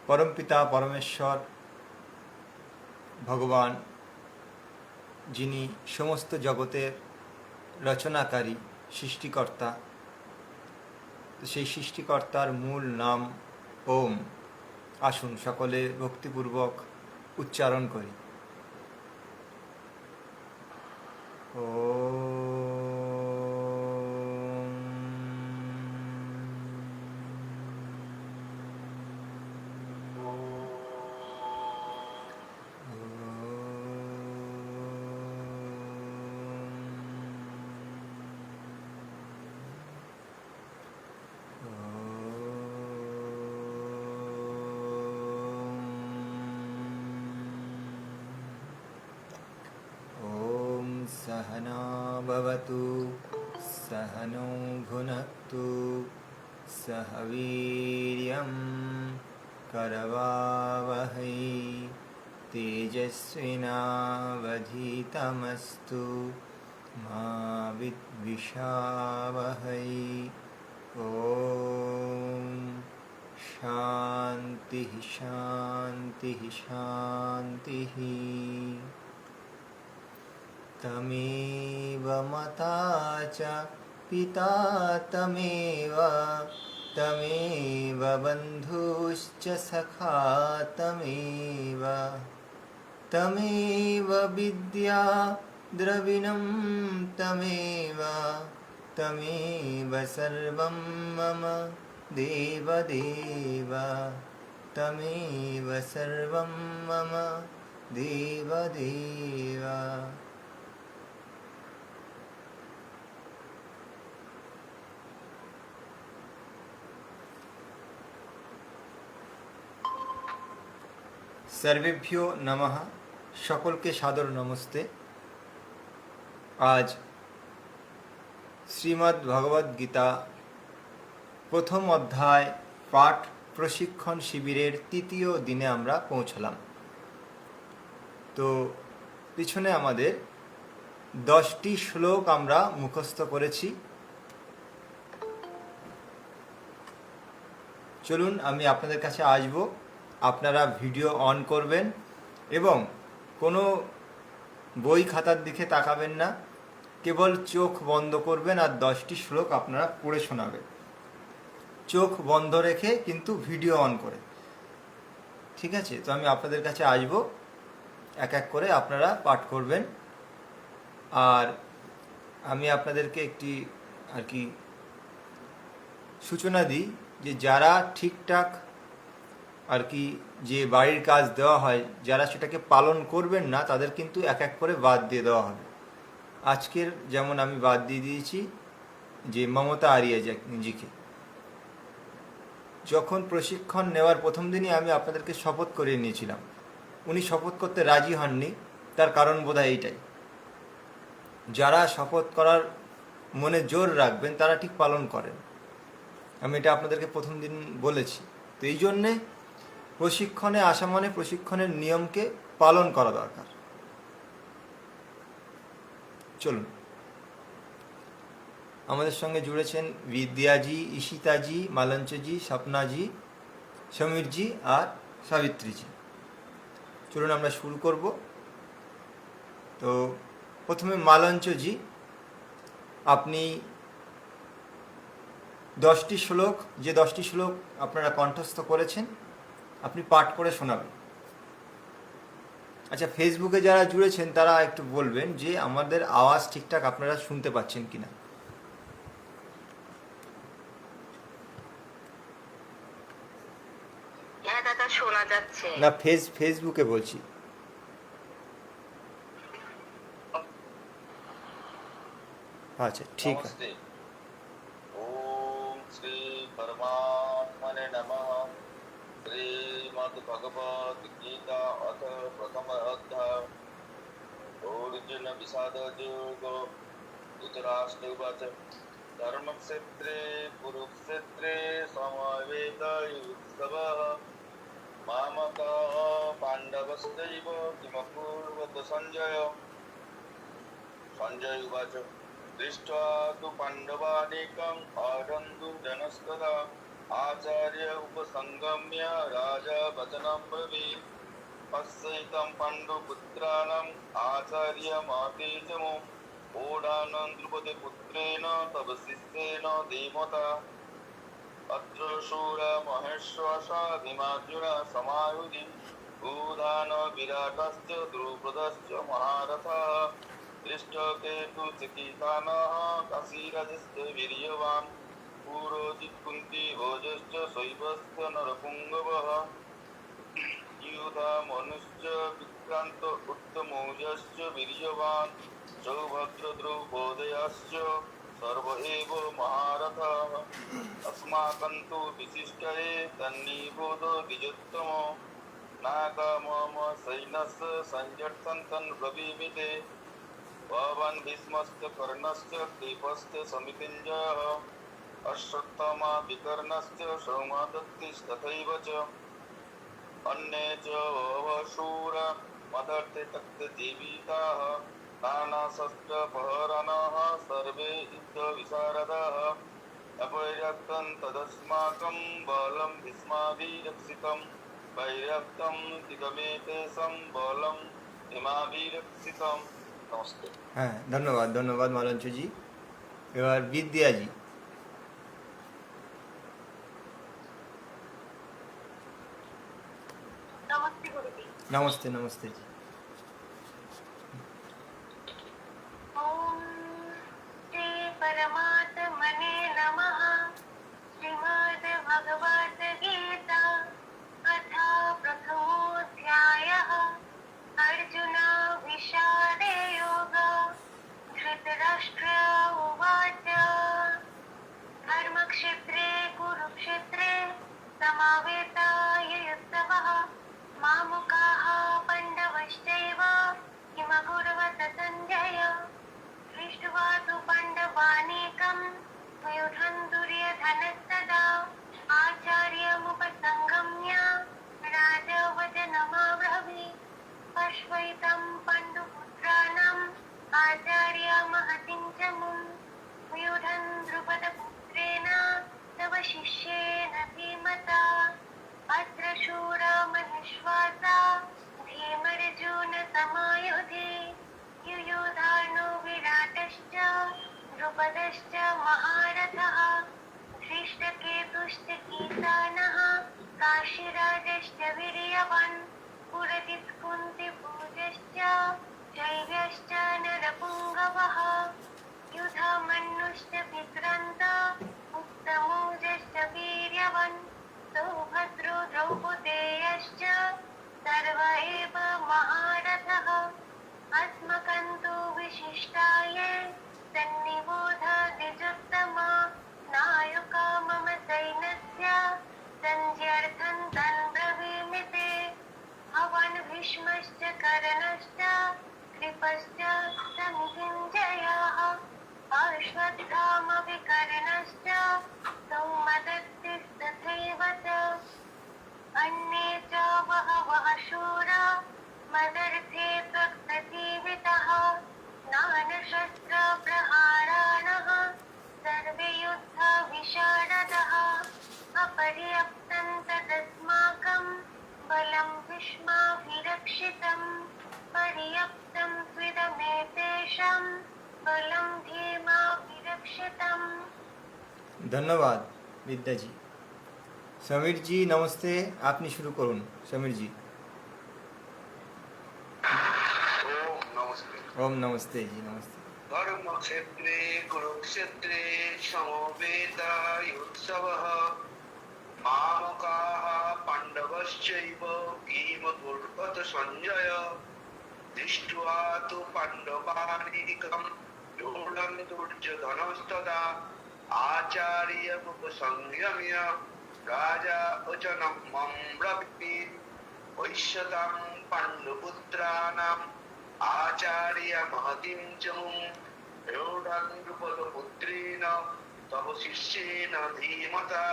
পরমপিতা পরমেশ্বর ভগবান, যিনি সমস্ত জগতের রচনাকারী, সৃষ্টিকর্তা, সেই সৃষ্টিকর্তার মূল নাম ওম। আসুন সকলে ভক্তিপূর্বক উচ্চারণ করি। ওম। सहना भवतु सहनौ भुनक्तु सह वीर्यं करवावहै तेजस्विनावधीतमस्तु मा विद्विषावहै। ॐ शान्तिः शान्तिः शान्तिः। तमेव माता च पिता तमेव बन्धुश्च सखा तमेव विद्या द्रविणं तमेव सर्वं मम देवदेव तमेव सर्वं मम देवदेव। सर्वेभ्यो नमः। সকলকে সাদর নমস্তে। আজ শ্রীমদ্ ভগবদ গীতা প্রথম অধ্যায় পাঠ প্রশিক্ষণ শিবিরের তৃতীয় দিনে আমরা পৌঁছলাম। তো পিছনে আমাদের 10টি শ্লোক আমরা মুখস্থ করেছি। চলুন আমি আপনাদের কাছে আসব, আপনারা ভিডিও অন করবেন এবং কোনো বই খাতার দিকে তাকাবেন না, কেবল চোখ বন্ধ করবেন আর 10টি শ্লোক আপনারা পড়ে শোনাবেন, চোখ বন্ধ রেখে কিন্তু ভিডিও অন করে। ঠিক আছে? তো আমি আপনাদের কাছে আসব, এক এক করে আপনারা পাঠ করবেন। আর আমি আপনাদেরকে একটি সূচনা দিই যে যারা ঠিকঠাক যে বাড়ির কাজ দেওয়া হয়, যারা সেটাকে পালন করবেন না তাদের কিন্তু এক এক করে বাদ দিয়ে দেওয়া হবে। আজকের যেমন আমি বাদ দিয়ে দিয়েছি যে মমতা আরিয়া জিকে। যখন প্রশিক্ষণ নেওয়ার প্রথম দিনই আমি আপনাদেরকে শপথ করিয়ে নিয়েছিলাম, উনি শপথ করতে রাজি হননি। তার কারণ বোধহয় এইটাই, যারা শপথ করার মনে জোর রাখবেন তারা ঠিক পালন করেন। আমি এটা আপনাদেরকে প্রথম দিন বলেছি। তো এই জন্যে প্রশিক্ষণে আসা মানে প্রশিক্ষণের নিয়মকে পালন করা দরকার। চলুন, আমাদের সঙ্গে জুড়েছেন বিদ্যাজি, ঈশিতাজি, মালঞ্চজি, স্বপ্নাজি, সমীরজি আর সাবিত্রীজি। চলুন আমরা শুরু করব। তো প্রথমে মালঞ্চজি, আপনি 10টি শ্লোক, যে 10টি শ্লোক আপনারা কণ্ঠস্থ করেছেন, আপনি পাঠ করে শোনাবেন। আচ্ছা, ফেসবুকে যারা জুড়েছেন তারা একটু বলবেন যে আমাদের আওয়াজ ঠিকঠাক আপনারা শুনতে পাচ্ছেন কিনা। হ্যাঁ দাদা, শোনা যাচ্ছে। না, ফেসবুকে বলছি। আচ্ছা, ঠিক আছে। ओम श्री परमात्मने नमः। श्रीमद्भगवद गीता अथ प्रथम अध्याय। अर्जुन विषाद योग। धृतराष्ट्र उवाच धर्मक्षेत्रे कुरुक्षेत्रे समवेतायुत्सवः मामकाः पाण्डवश्चैव किमकुर्वत सञ्जय। सञ्जय उवाच दृष्ट्वा तु पाण्डवानीकम् अरन्तु जनस्तदा आचार्य उपसंगम्य राजा वचनं ब्रवीत् पश्यैतं पाण्डुपुत्राणाम् आचार्यमातेजमो ओढानं द्रुपदपुत्रेण तव शिष्येन धीमता अत्र शूरमहेश्वराधिमार्जुन समायुधि भूधान विराटश्च द्रुपदश्च महारथः दृष्टकेतुचिकितानः काशीराजश्च वीर्यवान् पुरोजित् कुन्ती भोजश्च शैवश्च नरपुङ्गवः युधामनुश्च विक्रान्त उत्तमौजश्च वीर्यवान् सौभद्रद्रौपदयश्च सर्व एव महारथाः अस्माकं तु विशिष्टये तन्निबोध द्विजोत्तमो नागमम सैन्यस्य सञ्जर्थन्तन् ब्रवीमि भवान् भीष्मश्च कर्णश्च कृपश्च समितिञ्जयः अश्वत्थामा विकर्णश्च सौमदत्तिस्तथैव च अन्ये च बहवः मदर्थे तक्तजीविताः नानाशस्त्रपहरणः सर्वे युद्धविशारदाः अपैर्यक्तं तदस्माकं बलं भीष्माभिरक्षितं वैरक्तं दिगमेतेषां बलं हिमाभिरक्षितं नमस्ते। হ্যাঁ, ধন্যবাদ ধন্যবাদ মালঞ্চজি। এবার বিদ্যাজি। नमस्ते गुरुजी। नमस्ते नमस्ते जी। ओम श्री परमात्मने नमः। श्रीमद् भगवद गीता कथा प्रथमोऽध्यायः। अर्जुन विषादे योगः। धृतराष्ट्र उवाच धर्मक्षेत्रे कुरुक्षेत्रे समावेतायुत्सवः मामुकाः पाण्डवश्चैव किमकुर्वत सञ्जय दृष्ट्वा तु पाण्डवानीकं द्वयोधन् दुर्योधनस्तदा आचार्यमुपसङ्गम्य राजवचनमब्रवीत् पश्वैतं पाण्डुपुत्राणाम् आचार्यमहतिं च मुं द्वयोधन् द्रुपदपुत्रेण तव शिष्येन धीमता अत्र शूरमहिष्वासा भीमर्जुन समायुधे युयुधानो विराटश्च द्रुपदश्च महारथः धृष्टकेतुश्च कीर्तानः काशीराजश्च वीर्यवान् पुरजित् कुन्तिभोजश्च शैव्यश्च नरपुङ्गवः युधामन्युश्च विक्रान्त उत्तमौजश्च वीर्यवान् सौभद्रो द्रौपदेयश्च सर्व एव महारथः अस्मकं तु विशिष्टाये सन्निबोध द्विजोत्तम नायका मम सैन्यस्य सञ्ज्यर्थं तन् ब्रवीमि ते भवान् भीष्मश्च कर्णश्च कृपश्च समितिञ्जयः अश्वत्थामविकर्णश्च सौमदत्तिस्तथैव च अन्ये च बहवः शूरा मदर्थे प्रकृतिवितः नानशस्त्रप्रहाराणः सर्वे युद्धविशारदः अपर्याप्तं तदस्माकं बलं भीष्माभिरक्षितं पर्याप्तं त्विदमेतेषां बलं धीमाभिरक्षितम्। ধন্যবাদ বিদ্যাজি। সমীর জি নমস্তে, আপনি শুরু করুন সমীর জি। ओम नमस्ते। ओम नमस्ते जी नमस्ते। धर्मक्षेत्रे कुरुक्षेत्रे समवेतायुत्सवः मामकाः पाण्डवश्चैव भीमकुर्वत सञ्जय दृष्ट्वा तु पाण्डवानीकं द्रोणं दुर्योधनस्तदा आचार्यमुपसंयम्य राजा वचनं ब्रवीत् वैश्यतां पाण्डुपुत्राणाम् आचार्यमहतिं च मुं द्रुपदपुत्रेण तव शिष्येन धीमता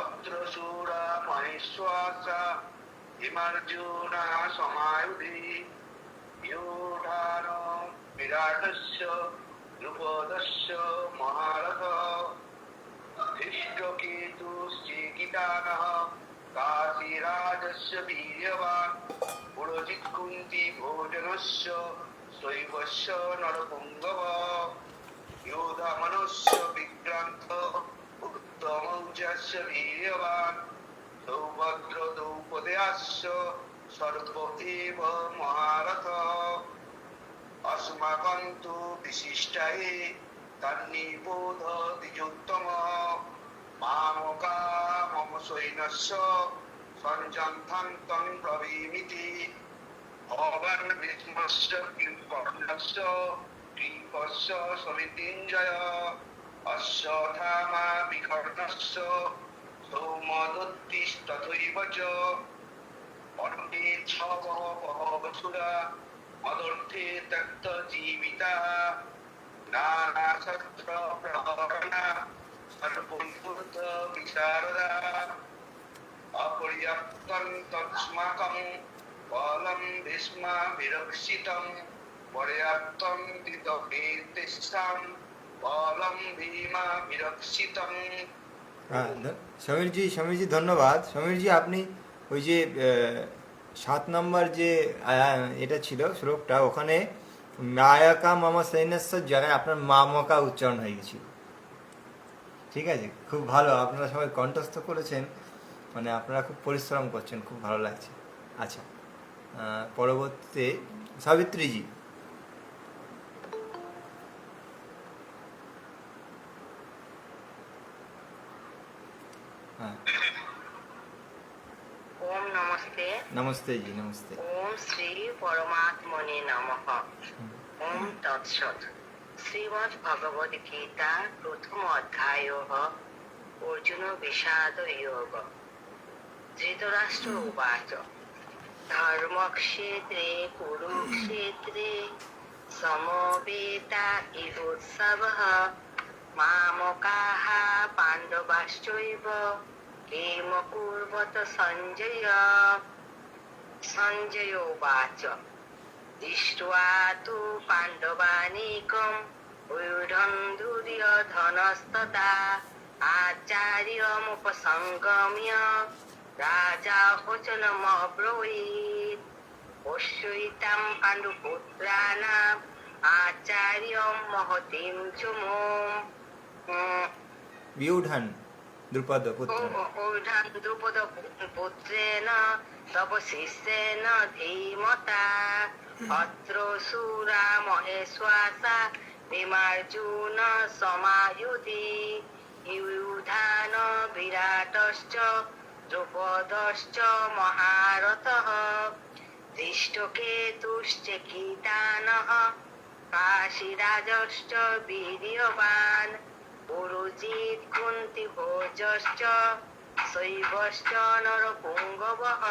अत्र शूरा महेश्वासा हिमार्जुना समायुधि योधानो विराटस्य द्रुपदस्य महारथः धृष्टकेतुश्च ईशानः काशीराजस्य वीर्यवान् पुरोजित् कुन्ती भोजनस्य शैवस्य नरपुङ्गव योधामनस्य विक्रान्त उत्तमौजस्य वीर्यवान् सौभद्र द्रौपदयास्य सर्व एव महारथ अस्माकं तु विशिष्टाये तन्निबोध द्विजोत्तम मामका मम सैन्यस्य सञ्जन्तं ब्रवीमिति भवान् भीष्मस्य किङ्कर्णस्य कृपस्य समितिञ्जय अश्वत्थामा विकर्णस्य सौमदत्तिस्तथैव च अन्ये च बहवसुरा मदर्थे त्यक्तजीविता नानाशस्त्रप्रहरणा सर्वभूतविशारदा अपर्याप्तं तस्माकं बलं भीष्माभिरक्षितं पर्याप्तं दितवेतेषां बलं भीमाभिरक्षितं। হ্যাঁ সমীরজি ধন্যবাদ। সমীরজি আপনি ওই যে 7 নম্বর যে এটা ছিল শ্লোকটা, ওখানে মায়াকা মামা সৈন্যস্বর জায়গায় আপনার মামকা উচ্চারণ হয়ে গেছিল। ঠিক আছে, খুব ভালো, আপনারা সবাই কণ্ঠস্থ করেছেন, মানে আপনারা খুব পরিশ্রম করছেন, খুব ভালো লাগছে। আচ্ছা, পরবর্তীতে সাবিত্রীজি। হ্যাঁ, ओम नमस्ते। নমস্তে জি, নমস্তে। ओम श्री परमात्मने नमः। ओम तत्सत्। श्रीमद् भगवद गीता प्रथम अध्यायः अर्जुन विषाद योग। धृतराष्ट्र उवाच धर्मक्षेत्रे कुरुक्षेत्रे समवेता इवोत्सवः मामकाः पाण्डवाश्चैव किम कुर्वत सञ्जय। सञ्जय उवाच दृष्ट्वा तु पाण्डवानीकम् व्यूढन्धुर्यधनस्तदा आचार्यमुपसङ्गम्य राजा वचनमब्रवीत् पश्यतां पाण्डुपुत्राणाम् आचार्यं महतीं च व्यूढन द्रुपद पुत्र द्रुपद पुत्रेण तव शिष्येन धीमता अत्र शूरा महेश्वासा भीमार्जुन समायुधि युधान विराटश्च द्रुपदश्च महारथः धृष्टकेतुश्च कीतानः काशीराजश्च वीर्यवान् पुरुजित् कुन्तिभोजश्च शैवश्च नरपुङ्गवः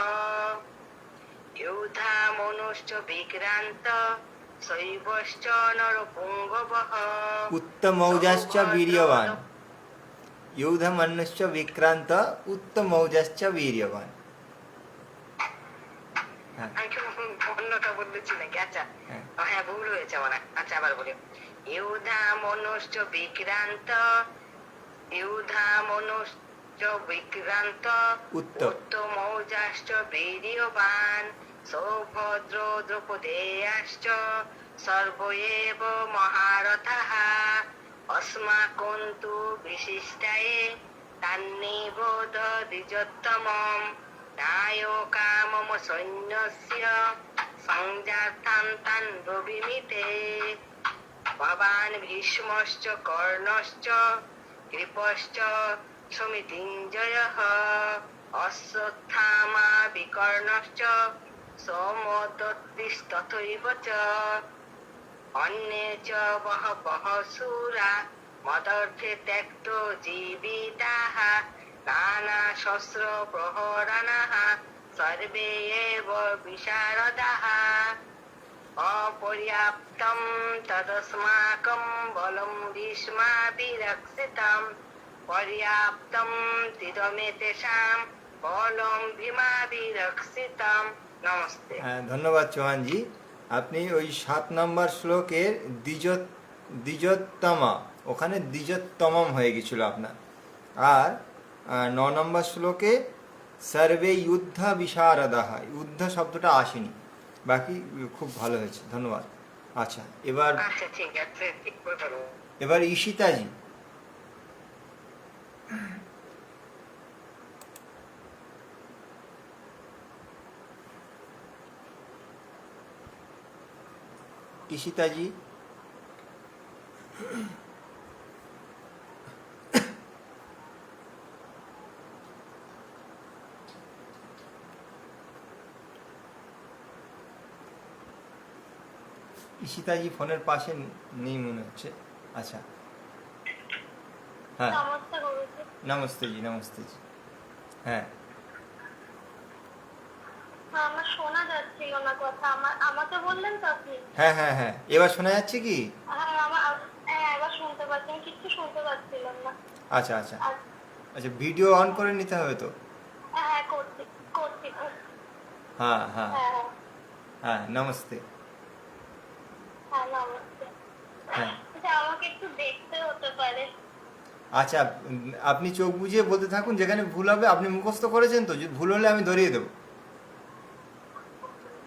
युधामनुश्च विक्रान्त शैवश्च नरपुङ्गवः उत्तमौजाश्च वीर्यवान् युधमन्युश्च विक्रांत उत्तमौजाश्च वीर्यवान्। আমি কি অন্যটা বলেছি নাকি? আচ্ছা, হ্যাঁ ভুল হয়েছে মানে। আচ্ছা আবার বলি युधामनुश्च विक्रान्त उत्तमौजाश्च वीर्यवान् सौभद्र द्रौपदेयाश्च सर्व एव महारथाः अस्माकं तु विशिष्टाये तन्निबोध द्विजोत्तमम् नायका मम सैन्यस्य संजातान् तान् ब्रवीमि। भवान् भीष्मश्च कर्णश्च कृपश्च समितिञ्जयः अश्वत्थामा विकर्णश्च सौमदत्तिस्तथैव च अन्ये च बहवः शूरा मदर्थे त्यक्तो जीविताः नानाशस्त्रप्रहरणाः सर्वे एव विशारदाः अपर्याप्तं तदस्माकं बलं भीष्माभिरक्षितं पर्याप्तं तिदमेतेषां बलं भीमाभिरक्षितं। नमस्ते। ধন্যবাদ চৌহানজি। আপনি ওই 7 নম্বর শ্লোকের দ্বিজোত্তমা, ওখানে দ্বিজোত্তমম হয়ে গেছিল আপনার। আর নম্বর শ্লোকে সর্বে যুদ্ধ বিশারদাহ, যুদ্ধ শব্দটা আসেনি, বাকি খুব ভালো হয়েছে, ধন্যবাদ। আচ্ছা, এবার আচ্ছা ঠিক আছে, ঠিক করে ফেলবো। এবার ঈশিতাজি। ঈশিতাজি, ঈশিতাজি ফোনের পাশে নেই মনে হচ্ছে। আচ্ছা, হ্যাঁ, নমস্তে গুরুজি। নমস্তে জি, নমস্তে জি। হ্যাঁ, আমার শোনা যাচ্ছিল না কথা, আমাকে বললেন তো আপনি? হ্যাঁ, হ্যাঁ, হ্যাঁ, এবার শোনা যাচ্ছে কি? হ্যাঁ, এবার শুনতে পাচ্ছি, আমি কিচ্ছু শুনতে পাচ্ছিলাম না। আচ্ছা, আচ্ছা, আর- আচ্ছা, ভিডিও অন করে নিতে হবে তো। হ্যাঁ, করছি করছি করছি। হ্যাঁ, হ্যাঁ, হ্যাঁ হ্যাঁ হ্যাঁ, নমস্তে। হ্যাঁ, নমস্তে। হ্যাঁ, আচ্ছা, আমাকে একটু দেখতে হতে পারে। আচ্ছা, আপনি চোখ বুজিয়ে বলতে থাকুন, যেখানে ভুল হবে আপনি মুখস্থ করেছেন তো, যদি ভুল হলে আমি ধরিয়ে দেবো।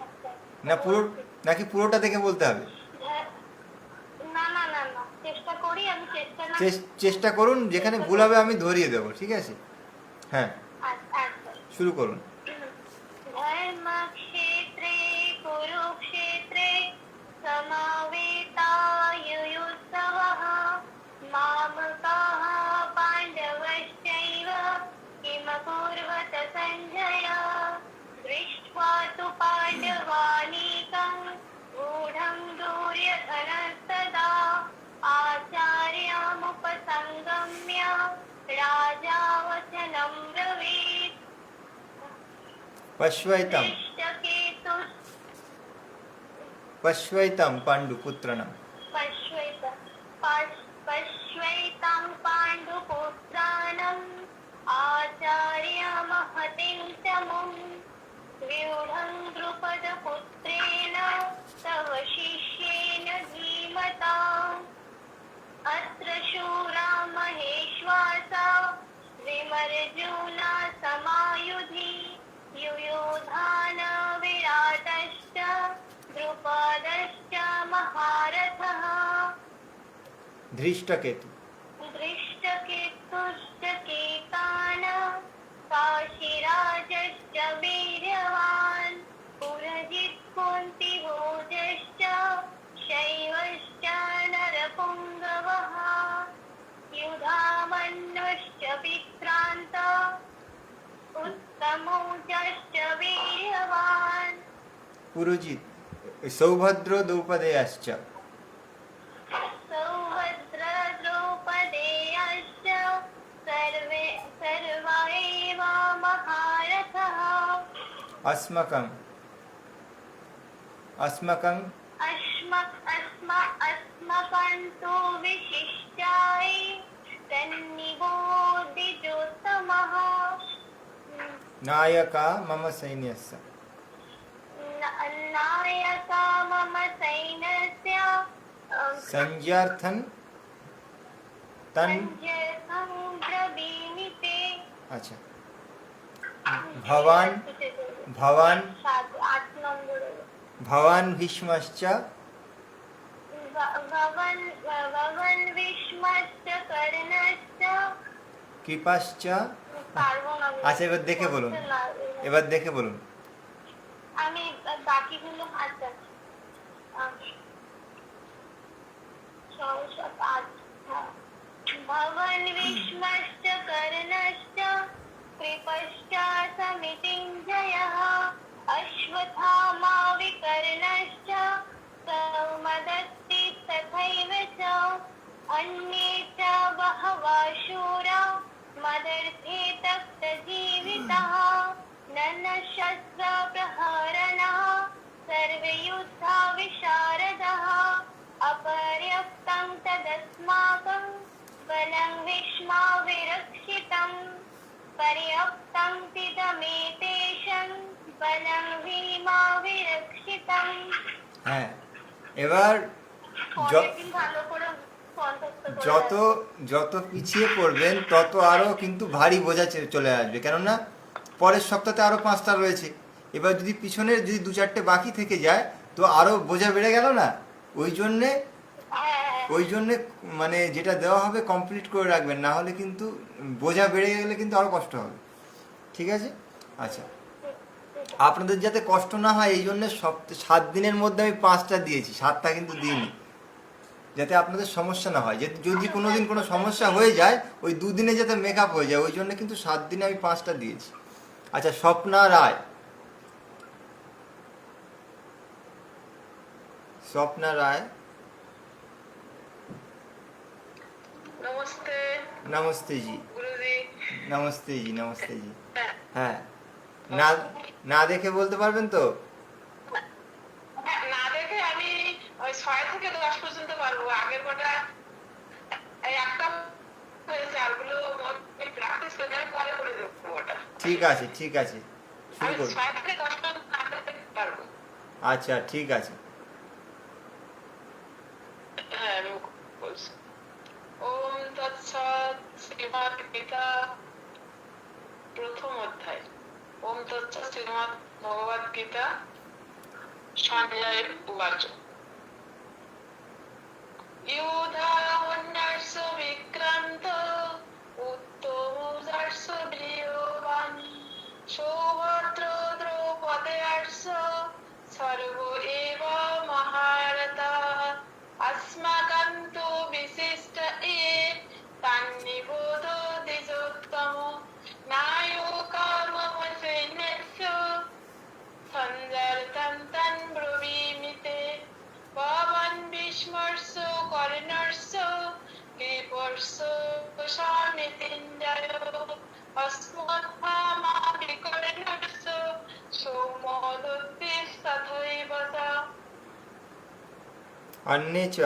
আচ্ছা, না পুরো, নাকি পুরোটা দেখে বলতে হবে? হ্যাঁ, না না না না, চেষ্টা করি, আমি চেষ্টা না। চেষ্টা করুন, যেখানে ভুল হবে আমি ধরিয়ে দেবো, ঠিক আছে? হ্যাঁ, আচ্ছা। শুরু করুন। धर्मक्षेत्रे कुरुक्षेत्रे समावेतायुयुत्सवः मामकाः पाण्डवश्चैव किमकुर्वत सञ्जय दृष्ट्वा तु पाण्डवानीकं गूढं दुर्योधनस्तदा आचार्यमुपसङ्गम्य राजा वचनं ब्रवीत् पश्वैतं दृष्टकेतुः पश्वैतं पाण्डुपुत्रनं पश्वैतं पाण्डुपुत्राणम् आचार्यमहतिं च मुं व्यूढं द्रुपदपुत्रेण तव शिष्येन धीमता अत्र शूरा महेश्वासा विमर्जुना समायुधि युयुधान विराटश्च द्रुपदश्च महारथः धृष्टकेतु दृष्टकेतुश्च केतान काशीराजश्च वीर्यवान् पुरजित् कुन्तिभोजश्च शैवश्च नरपुङ्गवः युधामन्युश्च विक्रान्त उत्तमौजश्च वीर्यवान् पुरुजित् सौभद्र द्रौपदेयश्च सौभद्र द्रौपदेयश्च सर्वा एव महारथः अस्मकं अस्मकं तु विशिष्टाय तन्निबोधिजोत्तमः नायका मम सैन्यस्य नायका मम सैन्यस्य संज्ञार्थं तन् सञ्जयं ब्रवीमि ते। अच्छा, भवान् भवान् 8 নম্বরে भवान् भीष्मश्च भवन् भीष्मश्च कर्णश्च কৃপাশ্চ। পারবো না। আচ্ছা, এবার দেখে বলুন, এবার দেখে বলুন। আমি বাকিগুলো আচ্ছা भवन् भीष्मश्च कर्णश्च कृपश्च समितिञ्जयः अश्वत्थामा विकर्णश्च सौमदत्ति तथैव च अन्ये च बहवः शूरा मदर्थे तप्तजीवितः ननशस्त्रप्रहरणः सर्वे युद्धा विशारदः अपर्याप्तं तदस्माकं बलं भीष्माभिरक्षितं पर्याप्तं तिदमेतेषं बलं भीमाभिरक्षितं। হ্যাঁ, এবার অনেকদিন ভালো করে 50টা করে যত যত পিছিয়ে পড়বেন তত আরও কিন্তু ভারী বোঝা চলে আসবে, কেননা পরের সপ্তাহে আরও 5টা রয়েছে। এবার যদি পিছনের যদি 2-4টে বাকি থেকে যায় তো আরও বোঝা বেড়ে গেল না। ওই জন্যে হ্যাঁ, ওই জন্যে মানে যেটা দেওয়া হবে কমপ্লিট করে রাখবেন, না হলে কিন্তু বোঝা বেড়ে গেলে কিন্তু আরও কষ্ট হবে। ঠিক আছে? আচ্ছা, আপনাদের যাতে কষ্ট না হয় এই জন্য 7 দিনের মধ্যে আমি 5টা দিয়েছি, 7টা কিন্তু দিইনি, যাতে আপনাদের সমস্যা না হয়। যদি কোনো দিন কোনো সমস্যা হয়ে যায় ওই 2 দিনে যাতে মেকআপ হয়ে যায়, ওই জন্য কিন্তু 7 দিনে আমি 5টা দিয়েছি। আচ্ছা, স্বপ্না রায়, স্বপ্না রায়, নমস্তে নমস্তে জি, গুরুজি। নমস্তে জি, নমস্তে জি। হ্যাঁ, হ্যাঁ, না না দেখে বলতে পারবেন তো? হ্যাঁ, না দেখে আমি ওই 6 থেকে 10 পর্যন্ত পারবো। আগের কটা এই একটা হয়েছে, আরগুলো প্র্যাকটিস করে আমি পরে করে দেবো ওটা। ঠিক আছে, ঠিক আছে, শুরু আমি করুন। 6 থেকে 10 পর্যন্ত না দেখে পারবো। আচ্ছা, ঠিক আছে। হ্যাঁ, আমি বলছি। ওম তৎসৎ শ্রীমদ্গীতা প্রথম অধ্যায়। ওম তৎসৎ শ্রীমদ্ ভগবদ গীতা সঞ্জয় উবাচ। ইউধাবন্যাস্য বিক্রান্ত উত্তমোদাস্য বীর্যবান সৌভদ্র দ্রৌপদেয়াস্য সর্ব এব মহারথাঃ अस्माकं तु विशिष्ट ए तन्निबोध द्विजोत्तम नायो कर्मवशेनस्य सञ्जर्तं तन् ब्रवीमि ते भवन् भीष्मस्य कर्णस्य कृपस्य शामितीन्द्रय अस्मत्थामाभिकर्णस्य सौमोदुत्तिस्तथैव च अन्ये च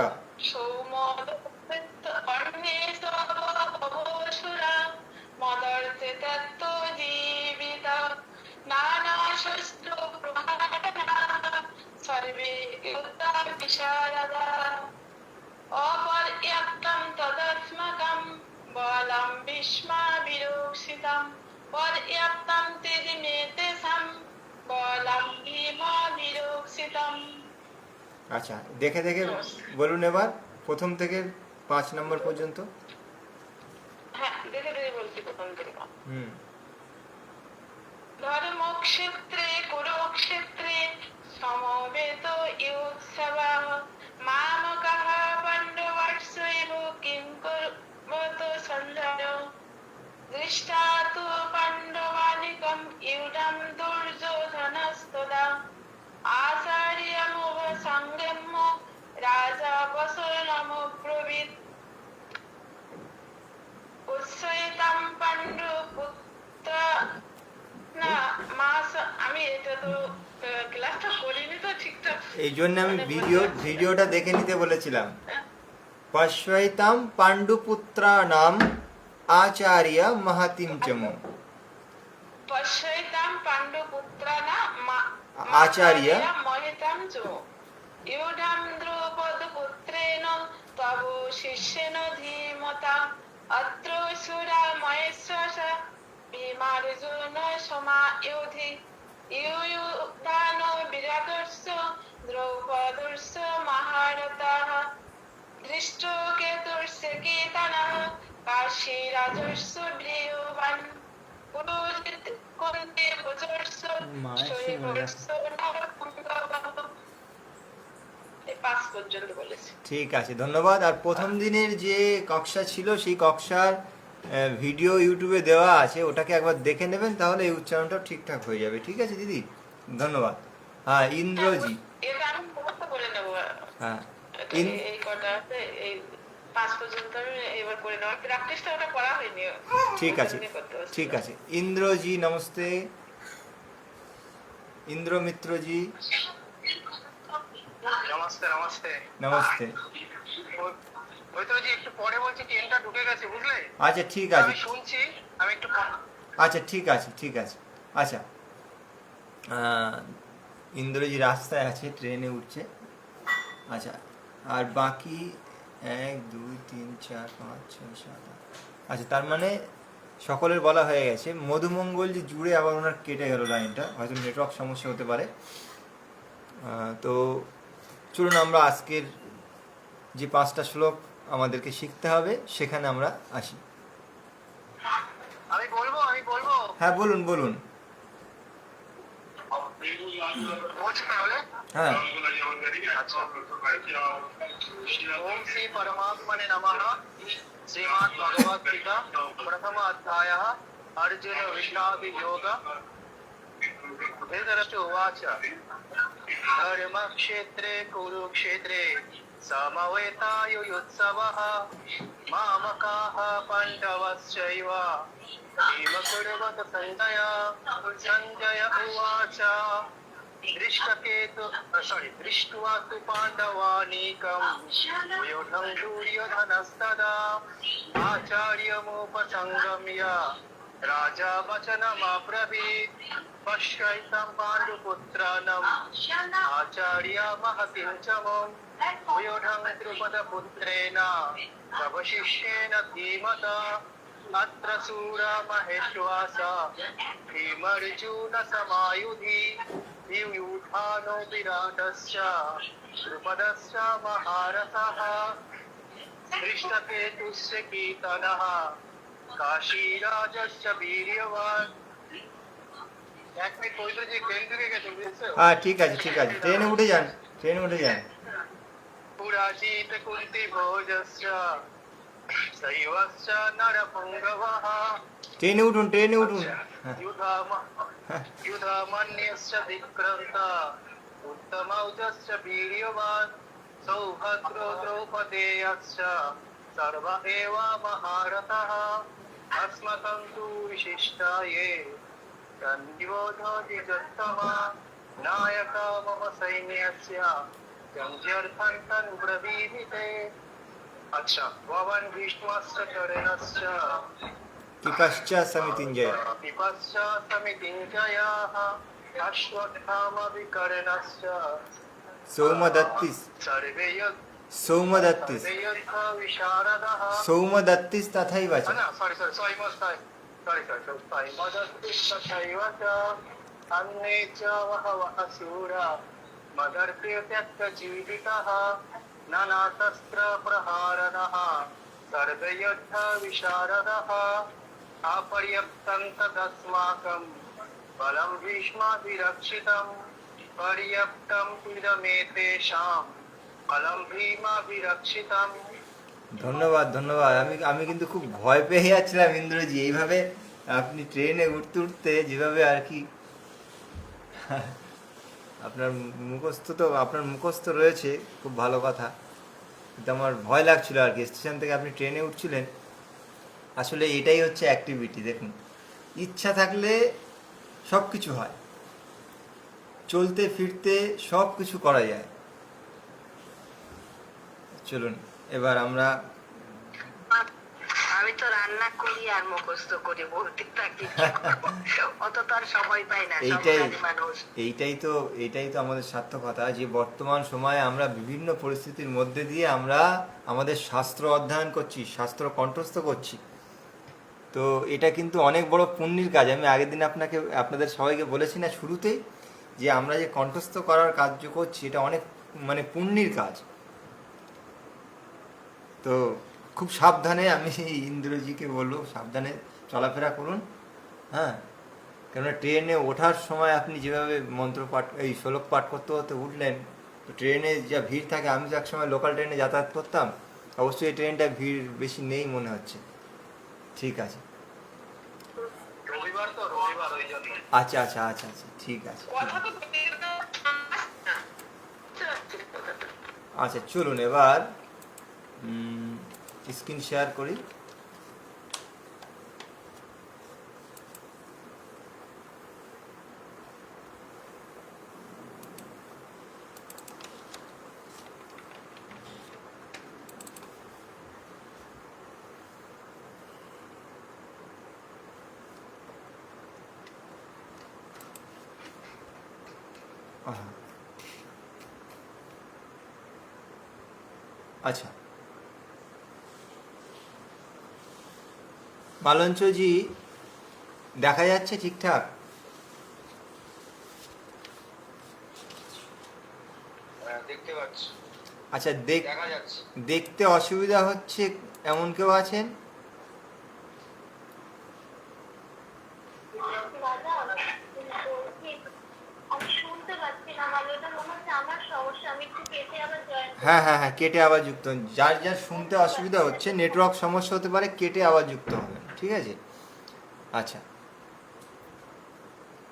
মদর্তে তত্ত্ব জীবিত নানাশস্ত্র প্রহারণা সর্বে উত্তম বিশারদা অপর্যাপ্তম তদস্মাকম বলম ভীষ্মা বিরোক্ষিতম পর্যাপ্তম তেজমেতেষাম বলম ভীমা বিরোক্ষিতম। আচ্ছা, দেখে দেখে বলুন এবার প্রথম থেকে 5 নম্বর পর্যন্ত। হ্যাঁ, দেখে দেখে বলছি প্রথম থেকে। হুম। ধর্মক্ষেত্রে কুরুক্ষেত্রে সমবেত ইউৎসবः মামকাঃ পাণ্ডবাশ্চৈব কিং কুর্বত সঞ্জয় দৃষ্টা তু পাণ্ডবানিকং ইউঢং দুর্যোধনস্তদা आचार्यमुपसंगम्य राजा वसुनमुब्रवीत् उत्सयितं पाण्डुपुत्र না মাস। আমি এটা তো ক্লাসটা করিনি তো ঠিকঠাক। এই জন্য আমি ভিডিওটা দেখে নিতে বলেছিলাম। পশ্যৈতাম পাণ্ডুপুত্রানাম আচার্য মহতিম চমু। পশ্যৈতাম পাণ্ডুপুত্রানাম আচার্য মহিতাম চ ইউঢাম দ্রৌপদপুত্রেণ তব শিষ্যেন ধীমতা অত্র সুরা মহেশ্বর ভীমার্জুন সমায়োধি ইয়ুধান বিরাটস্য দ্রৌপদস্য মহারথः দৃষ্টকেতুর্स्य কেতনः কাশীরাজস্য প্রিয়বান পুরোহিত কুন্তি পুজস্য শৈবস্য নরপুঙ্গবঃ। এই 5 পর্যন্ত বলেছি। ঠিক আছে, ধন্যবাদ। আর প্রথম দিনের যে কক্ষা ছিল সেই কক্ষার ভিডিও ইউটিউবে দেওয়া আছে, ওটাকে একবার দেখে নেবেন, তাহলে এই উচ্চারণটাও ঠিকঠাক হয়ে যাবে। ঠিক আছে দিদি, ধন্যবাদ। হ্যাঁ, ইন্দ্রজি। এটা আমি মুখস্থ করে নেব। হ্যাঁ, এই কটা আছে, এই 5 পর্যন্ত আমি এবার করে নেব। প্র্যাকটিসটা ওটা করা হয়নি। ঠিক আছে, ঠিক আছে। ইন্দ্রজি নমস্তে, ইন্দ্র মিত্রজি নমস্তে নমস্তে নমস্তে। ওই তো জি একটু পরে বলছি ট্রেনটা ঢুকে গেছে বুঝলে। আচ্ছা, ঠিক আছে, আমি শুনছি, আমি একটু আচ্ছা, ঠিক আছে, ঠিক আছে। আচ্ছা, ইন্দ্রজি রাস্তায় আছে, ট্রেনে উঠছে। আচ্ছা, আর বাকি 1 2 3 4 5 6 7 8। আচ্ছা, তার মানে সকলের বলা হয়ে গেছে। মধুমঙ্গল যে জুড়ে আবার ওনার কেটে গেল লাইনটা, হয়তো নেটওয়ার্ক সমস্যা হতে পারে। তো চলুন আমরা আজকের যে 5টা শ্লোক আমাদেরকে শিখতে হবে সেখানে আমরা আসি। আমি বলবো হ্যাঁ, বলুন বলুন। বলছি তাহলে। হ্যাঁ। আচ্ছা। ओम श्री परमात्मने नमः। श्रीमद् भगवद गीता प्रथम अध्यायः अर्जुन विषाद योग। धृतराष्ट्र उवाच धर्मक्षेत्रे कुरुक्षेत्रे समवेतायुयुत्सवः मामकाः पाण्डवश्चैव भीमकुर्वत सञ्जय। सञ्जय उवाच दृष्ट्वा तु पाण्डवानीकम् व्यूढं दुर्योधनस्तदा आचार्यमुपसङ्गम्य राजा वचनमब्रवीत् पश्यैतं पाण्डुपुत्राणम् आचार्यमहतिञ्चमम् व्यूढं द्रुपदपुत्रेण तव शिष्येन धीमता अत्र सूरा महेश्वास भीमर्जुनसमायुधि युयुधानो विराटश्च द्रुपदश्च महारथः धृष्टकेतुश्च कीर्तनः काशीराजश्च वीर्यवान्। एक मिनट पवित्र जी ट्रेन ढुके গেছে বুঝছো? হ্যাঁ, ঠিক আছে ঠিক আছে, ট্রেনে উঠে যান, ট্রেনে উঠে যান। पुराजित कुन्ती भोजस्य शैवश्च नरपुङ्गवः। ট্রেনে উঠুন, ট্রেনে উঠুন। হ্যাঁ। युधामन्यस्य विक्रान्त उत्तमौजस्य वीर्यवान् सौभद्रो द्रौपदेयश्च सर्व एव महारथः अस्मकं तु विशिष्टाये तन्निबोधोऽधिजोत्तमा नायक मम सैन्यस्य जञ्जर्थं तन्ब्रवीमि ते। अच्छा, भवान् भीष्मश्च कर्णश्च পিপাশ্চ সমিতিঞ্জয়। पिपश्च समितिञ्जयाः अश्वत्थामविकर्णश्च সৌমদত্তিস सर्वे সৌমদত্তিস विशारदः। সৌমদত্তিস তথাইব চ। ना सॉरी तथैव च अन्ये च बहवः शूरा मदर्थे त्यक्तजीवितः नानाशस्त्रप्रहारणः सर्वे युद्धविशारदः अपर्याप्तं तदस्माकं बलं भीष्माभिरक्षितं पर्याप्तं इदमेतेषां बलं भीमाभिरक्षितं। ধন্যবাদ ধন্যবাদ। আমি কিন্তু খুব ভয় পেয়ে যাচ্ছিলাম ইন্দ্রজি, এইভাবে আপনি ট্রেনে উঠতে উঠতে যেভাবে আর কি আপনার মুখস্থ রয়েছে, খুব ভালো কথা, কিন্তু আমার ভয় লাগছিল আর কি। স্টেশন থেকে আপনি ট্রেনে উঠছিলেন, আসলে এটাই হচ্ছে অ্যাক্টিভিটি। দেখুন, ইচ্ছা থাকলে সব কিছু হয়, চলতে ফিরতে সব কিছু করা যায়। চলুন এবার আমরা আমি তো রান্না করি আর মুখস্থ করি, বলতে থাকি অত তো আর সময় পাই না, সংসারী মানুষ। এইটাই তো আমাদের সার্থকতা, যে বর্তমান সময়ে আমরা বিভিন্ন পরিস্থিতির মধ্যে দিয়ে আমরা আমাদের শাস্ত্র অধ্যয়ন করছি, শাস্ত্র কণ্ঠস্থ করছি। তো এটা কিন্তু অনেক বড় পুণ্যের কাজ। আমি আগের দিন আপনাদের সবাইকে বলেছি না শুরুতেই, যে আমরা যে কণ্ঠস্থ করার কার্য করছি এটা অনেক পুণ্যের কাজ। তো খুব সাবধানে, আমি ইন্দ্রজিকে বলবো সাবধানে চলাফেরা করুন। হ্যাঁ, কেননা ট্রেনে ওঠার সময় আপনি যেভাবে শ্লোক পাঠ করতে করতে উঠলেন, তো ট্রেনে যা ভিড় থাকে, আমি তো একসময় লোকাল ট্রেনে যাতায়াত করতাম, অবশ্যই এই ট্রেনটা ভিড় বেশি নেই মনে হচ্ছে। ঠিক আছে, রবিবার তো, রবিবার ওই জন্য। আচ্ছা আচ্ছা আচ্ছা আচ্ছা, ঠিক আছে। আচ্ছা চলুন এবার স্ক্রিন শেয়ার করি। আচ্ছা, মালঞ্চজি দেখা যাচ্ছে ঠিকঠাক? দেখতে পাচ্ছি, আচ্ছা, দেখা যাচ্ছে। দেখতে অসুবিধা হচ্ছে এমন কেউ আছেন? দাদা বলছি, আমি শুনতে পাচ্ছি না ভালো, এটা মনে হচ্ছে আমার সমস্যা, আমি একটু কেটে আবার জয়েন। হ্যাঁ হ্যাঁ হ্যাঁ, কেটে আবার যুক্ত হন। যার যার শুনতে অসুবিধা হচ্ছে, নেটওয়ার্ক সমস্যা হতে পারে, কেটে আবার যুক্ত হবেন, ঠিক আছে? আচ্ছা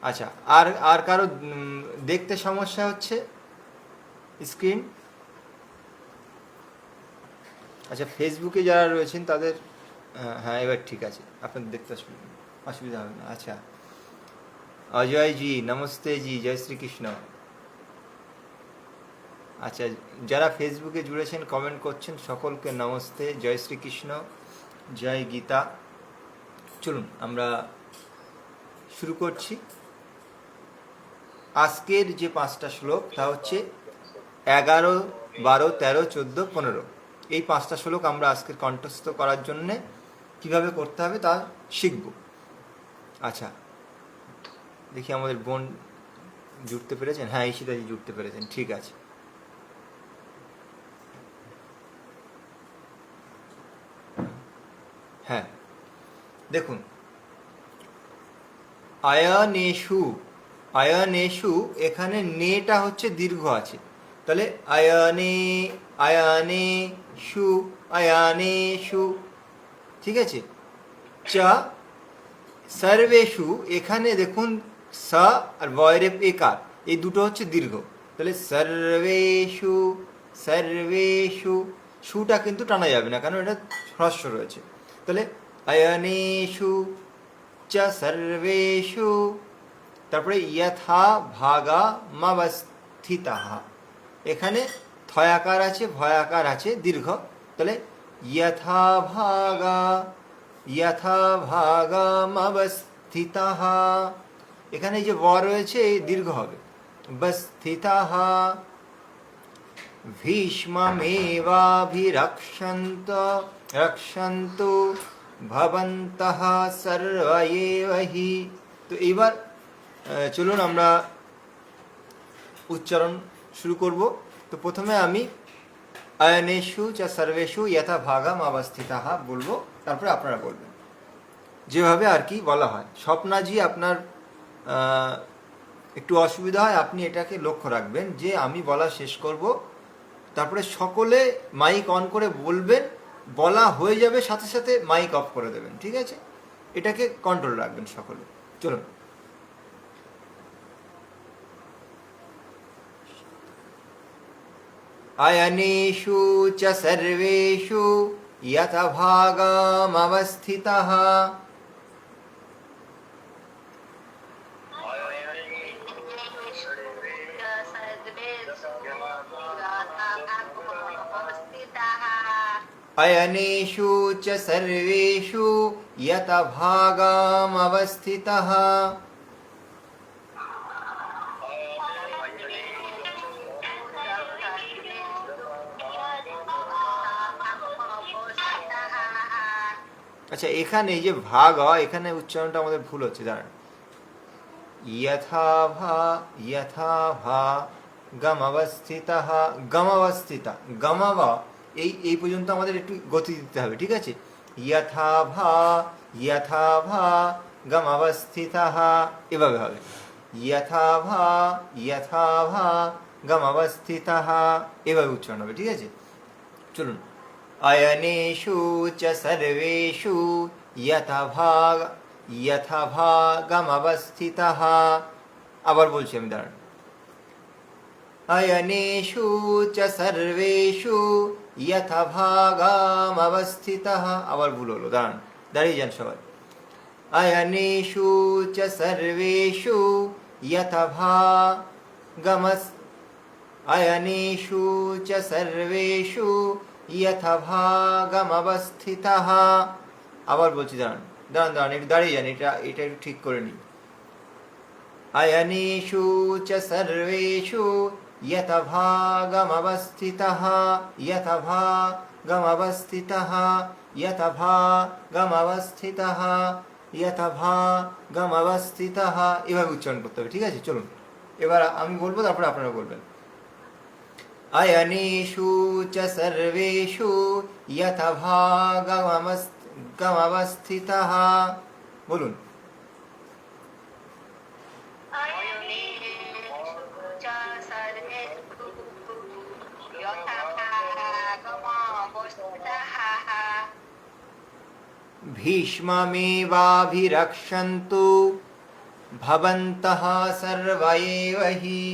আচ্ছা, আর আর কারো দেখতে সমস্যা হচ্ছে স্ক্রিন? আচ্ছা, ফেসবুকে যারা রয়েছেন তাদের হ্যাঁ এবার ঠিক আছে, আপনাদের দেখতে অসুবিধা হবে না। আচ্ছা, অজয় জি নমস্তে জি, জয় শ্রীকৃষ্ণ। আচ্ছা, যারা ফেসবুকে জুড়েছেন কমেন্ট করছেন সকলকে নমস্তে, জয় শ্রীকৃষ্ণ, জয় গীতা। চলুন আমরা শুরু করছি। আজকের যে 5টা শ্লোক তা হচ্ছে 11, 12, 13, 14, 15। এই 5টা শ্লোক আমরা আজকের কণ্ঠস্থ করার জন্যে কিভাবে করতে হবে তা শিখব। আচ্ছা, দেখি আমাদের বোন জুড়তে পেরেছেন? হ্যাঁ, ঈশিতাজি জুড়তে পেরেছেন, ঠিক আছে। হ্যাঁ, দেখুন, আয়নেশু, আয়নেশু, এখানে নেটা হচ্ছে দীর্ঘ আছে, তাহলে আয়নে, আয়নে শু, আয়নেশু, ঠিক আছে। চ সর্বেশু, এখানে দেখুন স আর বয়রেপ একার, এই দুটো হচ্ছে দীর্ঘ, তাহলে সর্বেশু, সর্বেশু, সুটা কিন্তু টানা যাবে না কারণ এটা হ্রস্ব রয়েছে, তাহলে আয়নেশু চ সর্বেশু। তারপরে যথা ভাগা মাবস্থিতাঃ, এখানে থয়াকার আছে, ভয়াকার আছে, দীর্ঘ, তাহলে যথা ভাগা, যথা ভাগা মাবস্থিতাঃ, এখানে যে ব রয়েছে এই দীর্ঘ হবে, বস্থিতাঃ। ভীষ্মমেবাভিরক্ষন্ত রক্ষন্তু ভবন্তঃ সর্ব এব হি। তো এইবার চলুন আমরা উচ্চারণ শুরু করব। তো প্রথমে আমি আয়নেশু চ সর্বেশু যথা ভাগা অবস্থিতাঃ বলবো, তারপরে আপনারা বলবেন যেভাবে আর কি বলা হয়। স্বপ্নাজি আপনার একটু অসুবিধা হয়, আপনি এটাকে লক্ষ্য রাখবেন যে আমি বলা শেষ করব, তারপরে সকলে মাইক অন করে বলবেন, বলা হয়ে যাবে সাথে সাথে মাইক অফ করে দেবেন, ঠিক আছে? এটাকে কন্ট্রোল রাখবেন সকলে। চলুন। আয়নেষু চ সর্বেষু যথা ভাগমবস্থিতঃ। अयनेषु च सर्वेषु यथा भागमवस्थितः। আচ্ছা, এখানে এই যে ভাগ, এখানে উচ্চারণটা আমাদের ভুল হচ্ছে, দাঁড়ান। यथा भा, यथा भा গমবস্থিতঃ, গমবস্থিতা, গমবা, এই পর্যন্ত আমাদের একটু গতি দিতে হবে, ঠিক আছে? यथा भा, यथा भा গমবস্থিতঃ, এভাবে হবে। यथा भा, यथा भा গমবস্থিতঃ, এভাবে উচ্চারণ হবে, ঠিক আছে? চলুন। अयनेषु च सर्वेषु यथा भाग, यथा भागमवस्थितः। আবার বলছি আমি, দাঁড়ান। अयनेषु च सर्वेषु यथा भागमवस्थितः। আবার ভুল হলো, দাঁড়ান, দাঁড়িয়ে যান সবাই। अयनेषु च सर्वेषु यथा भागमस्, अयनेषु च सर्वेषु यथा भागमवस्थितः। আবার বলছি, দাঁড়ান দাঁড়ান দাঁড়ান, একটু দাঁড়িয়ে যান, এটা একটু ঠিক করে নিন। अयनेषु च सर्वेषु यथा भागमवस्थितः, यथा भागमवस्थितः। यथाभागमवस्थितः यथाभागमवस्थितः এভাবে উচ্চারণ করতে হবে, ঠিক আছে? চলুন এবার আমি বলবো, তারপরে আপনারা বলবেন। अयनेषु च सर्वेषु यथाभागमवस्थितः বলুন। भीष्ममेवाभिरक्षन्तु भवन्तः सर्व एव हि।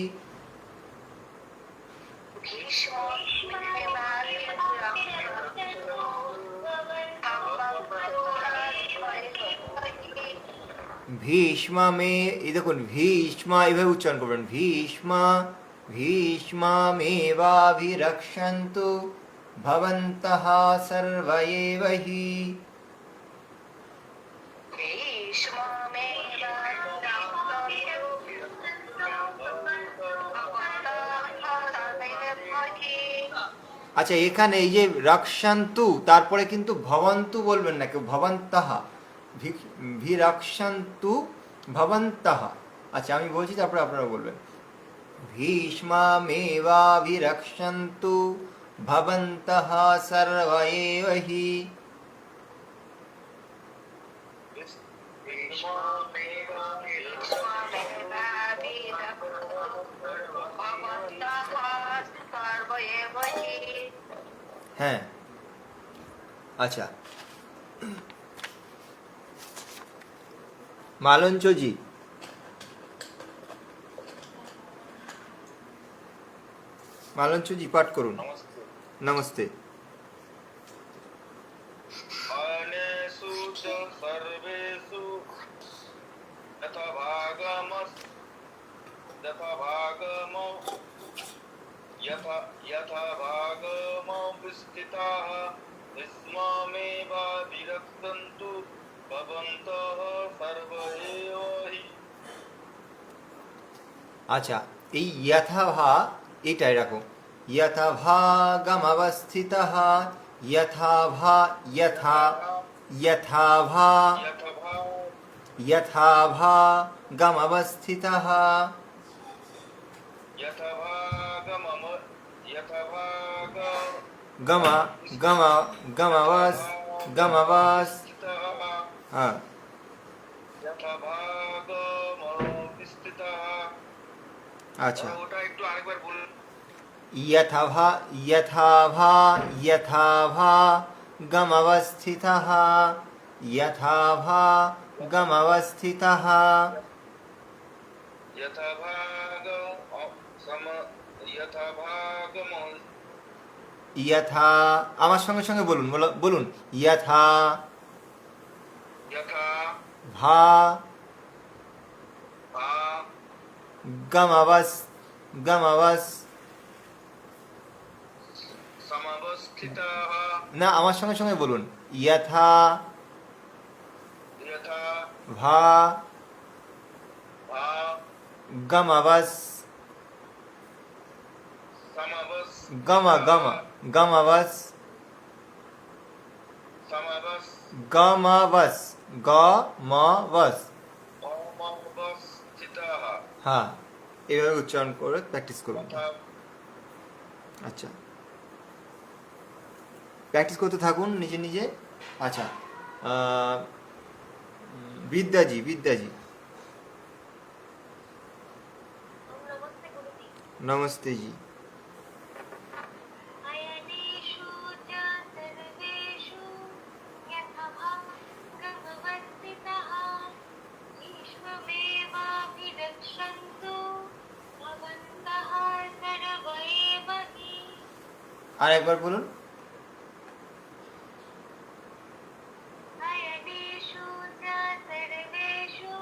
ভীষ্মমে, এই দেখুন ভীষ্মা এভাবে উচ্চারণ করবেন, ভীষ্মা ভীষ্মমেবাভিরক্ষন্তু ভবন্তঃ সর্ব এব হি। আচ্ছা, এখানে এই যে রক্ষান্তু, তারপরে কিন্তু ভবন্তু বলবেন না কেউ, ভবন্তঃ, ভিরক্ষান্তু ভবন্তঃ। আচ্ছা আমি বলছি, তারপরে আপনারা বলবেন। ভীষ্মমেবাভিরক্ষন্তু ভবন্তঃ সর্ব এব হি। হ্যাঁ, আচ্ছা মালঞ্চজি, মালঞ্চজি পাঠ করুন। নমস্তে। अनेषु च सर्वेषु यथाभागमवस्थिताः भीष्ममेवाभिरक्षन्तु भवन्तः सर्व एव हि। আচ্ছা, এই যথাভা এটাই রাখো, यथाभागमवस्थितः यथाभा यथा यथाभा यथाभागमवस्थितः गम गम गमवस् गमवस्। हाँ, अच्छा, यथाभा यथाभा यथाभा गमवस्थितः यथाभा गमवस्थितः। यथा, আমার সঙ্গে সঙ্গে বলুন, বলুন यथा भा गमवस् गमवस्। না, আমার সঙ্গে সঙ্গে বলুন, यथा भा गमवस् गम गम गमवस् गमवस् गमवस्। হ্যাঁ, এভাবে উচ্চারণ করে প্র্যাকটিস করুন। আচ্ছা, প্র্যাকটিস করতে থাকুন নিজে নিজে। আচ্ছা, বিদ্যাজি, বিদ্যাজি नमस्ते गुरुजी। नमस्ते जी। अयनेषु च सर्वेषु यथाभागमवस्थितः भीष्ममेवाभिरक्षन्तु भवन्तः सर्व एव हि। আর একবার বলুন। अयनेषु च सर्वेषु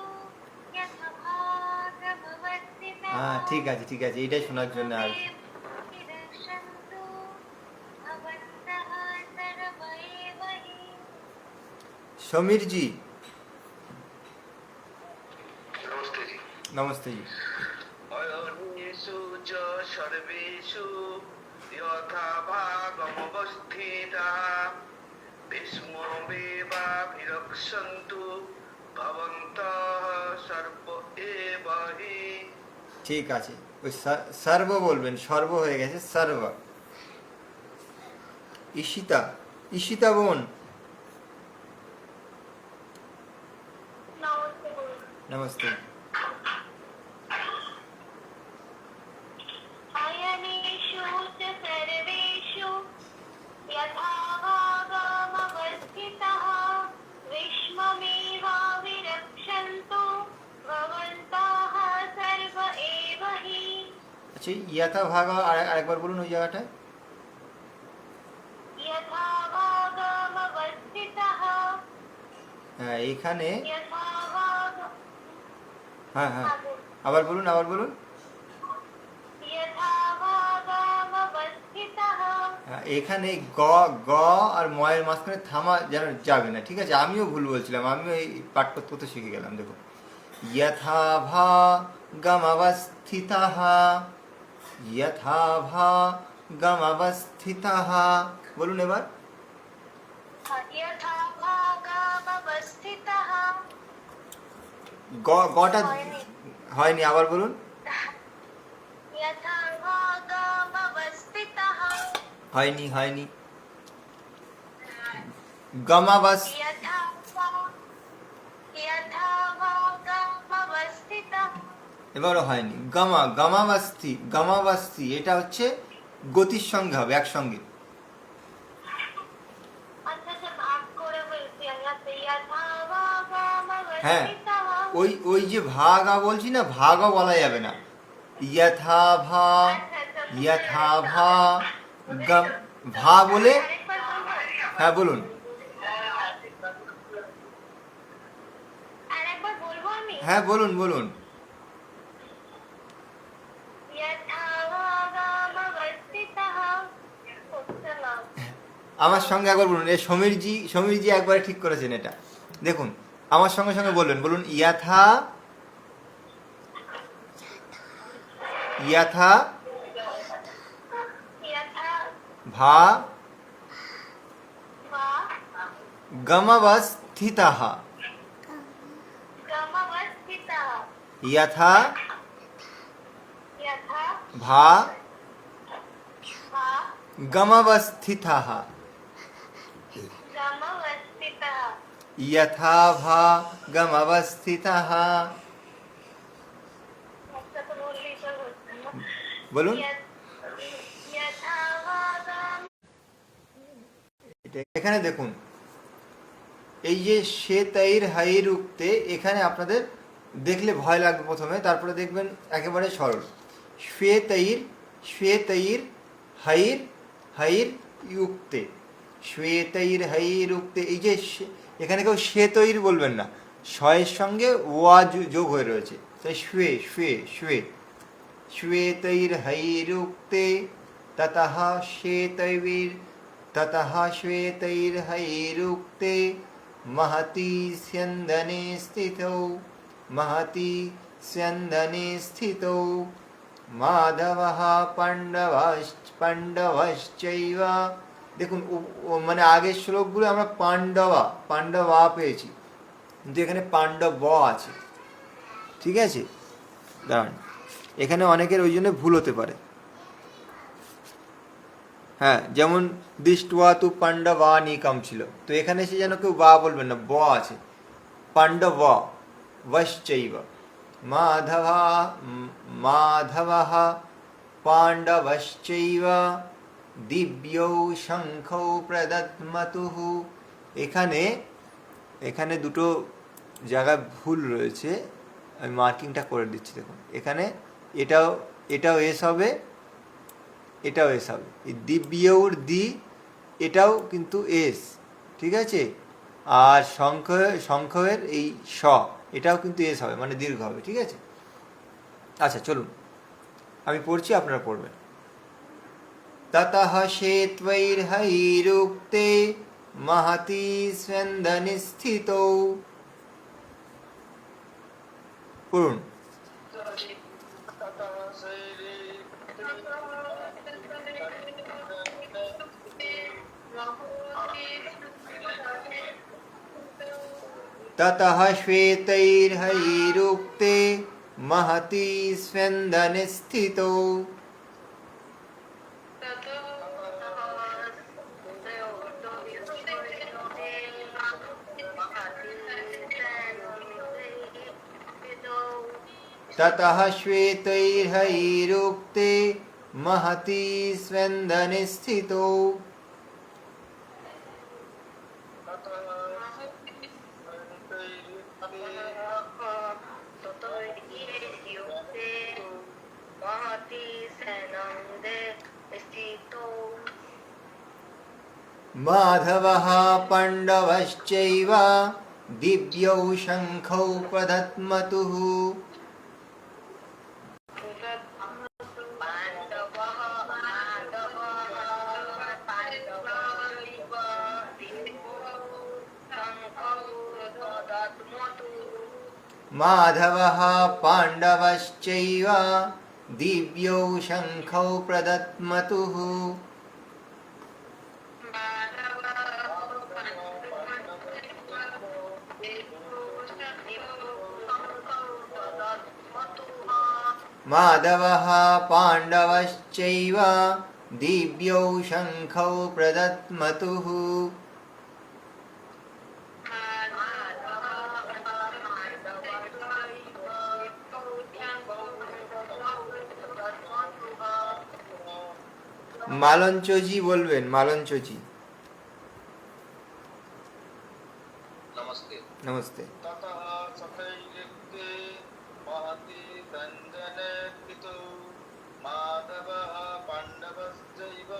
यथाभागमवस्थितः হ্যাঁ, ঠিক আছে ঠিক আছে, এটাই শোনার জন্য। আর भीष्ममेवाभिरक्षन्तु भवन्तः सर्व एव हि। সমীর জি, नमस्ते जी। नमस्ते जी। अयनेषु च सर्वेषु यथा भागमवस्थितः भीष्ममेवाभिरक्षन्तु भवन्तः सर्व एव हि। ঠিক আছে, ওই সর্ব বলবেন, সর্ব হয়ে গেছে সর্ব। ঈশিতা, ঈশিতা বোন, নমস্তে বলুন। নমস্তে। अयनेषु च सर्वेषु यथा भागमवस्थितः विश्वमेवाभिरक्षन्तु भवन्तः सर्व एव हि। আচ্ছা, ইয়াথা ভাগ আরেকবার বলুন ওই জায়গাটায়। यथा भागमवस्थितः হ্যাঁ এখানে, यथा भाग হ্যাঁ হ্যাঁ আবার বলুন, আবার বলুন। यथा भागमवस्थितः। এখানে গ গ আর ময়ের মাঝখানে থামা যেন যাবে না, ঠিক আছে? আমিও ভুল বলছিলাম, আমিও এই পাঠ্য তো শিখে গেলাম। দেখো, যথা ভা গমবস্থিতঃ, যথা ভা গমবস্থিতঃ, বলুন এবার। यथा भागमवस्थितः। গটা হয়নি, আবার বলুন। यथा भागमवस्थितः। হয়নি, হয়নি। গমাবস, यथा भागमवस्थितः। এবারও হয়নি। গমা গমাবস্থি, গমাবস্থি এটা হচ্ছে গতির সঙ্গে হবে, একসঙ্গে। আচ্ছা আচ্ছা, ভাগ করে বলছি আমি। আচ্ছা, यथा হ্যাঁ, भागमवस्थितः। ওই যে ভাগা বলছি না, ভাগও বলা যাবে না। যথা ভা, যথা ভা গম, ভা বলে, আরেকবার বলবো? হ্যাঁ বলুন। আরেকবার বলবো আমি? হ্যাঁ বলুন, বলুন। यथा भागमवस्थितः। হচ্ছে না। আমার সঙ্গে একবার বলুন। এ সমীরজি একবার ঠিক করেছেন এটা। দেখুন, আমার সঙ্গে সঙ্গে বলবেন, বলুন ইয়াথা, ইয়াথা यथा ভা भा গমবস্থিতঃ, गमवस्थितः। यथा यथा भा भा गमवस्थितः, गमवस्थितः। यथा भा गमवस्थितः, একটা তো বললেই তো হচ্ছে না। বলুন। यथा भागम। এখানে দেখুন, এই যে শ্বেতৈর হাইর উক্তে, এখানে আপনাদের দেখলে ভয় লাগবে প্রথমে, তারপরে দেখবেন একেবারে সরল। শ্বেতৈর, শ্বেতৈর হাইর, হাইর ইউক্তে, শ্বেতৈর হাইর উক্তে। এই যে এখানে কেউ শ্বেতৈর বলবেন না, শয়ের সঙ্গে ওয়া যোগ হয়ে রয়েছে, তাই শ্বে শ্বে শ্বে। শ্বেতৈর হাইর উক্তে ততঃ শ্বেতৈর, ततः श्वेतैर्हैरुक्ते महती स्यन्दने स्थितौ, महती स्यन्दने स्थितौ माधवः पाण्डवश्चैव। দেখুন, মানে আগের শ্লোকগুলো আমরা পাণ্ডবা পেয়েছি, কিন্তু এখানে পাণ্ডব আছে, ঠিক আছে? দাঁড়ান, এখানে অনেকের ওই জন্য ভুল হতে পারে। হ্যাঁ, যেমন দৃষ্ট্বা তু পাণ্ডবানিকম ছিল, তো এখানে এসে যেন কেউ বা বলবেন না, ব আছে। পাণ্ডব বশ্চৈব, মাধবা মাধবः পাণ্ডবশ্চৈব দিব্যৌ শঙ্খৌ প্রদদ্মতুঃ। এখানে দুটো জায়গায় ভুল রয়েছে, আমি মার্কিংটা করে দিচ্ছি। দেখুন, এখানে এটাও এস হবে, এটাও এস হবে। এই দিব্যৌর দি, এটাও কিন্তু এস, ঠিক আছে? আর শঙ্খের এই স, এটাও কিন্তু এস হবে, মানে দীর্ঘ হবে, ঠিক আছে? আচ্ছা চলুন, আমি পড়ছি, আপনারা পড়বেন। ততঃ শ্বেতৈর্হৈরুক্তে महती স্যন্দনে স্থিতৌ, পড়ুন। ततः श्वेतैर्हयैरुक्ते महति स्यन्दने स्थितौ ततः श्वेतैर्हयैरुक्ते महति स्यन्दने स्थितौ माधवः पाण्डवश्चैव दिव्यौ शङ्खौ प्रदध्मतुः माधवः पाण्डवश्चैव दिव्यौ शङ्खौ प्रदध्मतुः माधवः पाण्डवश्चैव दिव्यौ शङ्खौ प्रदध्मतुः মালঞ্চজি বলবেন মালঞ্চজি नमस्ते নমস্তে ततः सतैर्युक्ते महति सञ्जने स्थितौ माधवः पाण्डवश्चैव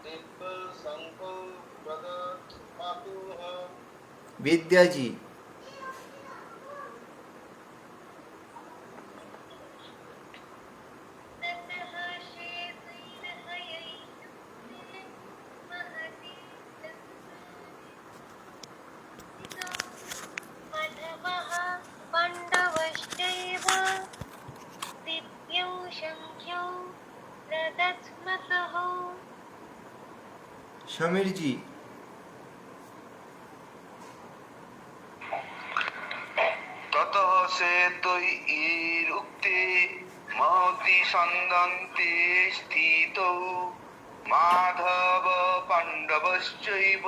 दिव्यौ शङ्खौ प्रदध्मतुः বিদ্যাজি माधवः पाण्डवश्चैव दिव्यौ शङ्ख्यौ प्रदध्मतुः সমীরজি ततः श्वेतैरुक्ते महति सन्दन्ते स्थितौ माधव पाण्डवश्चैव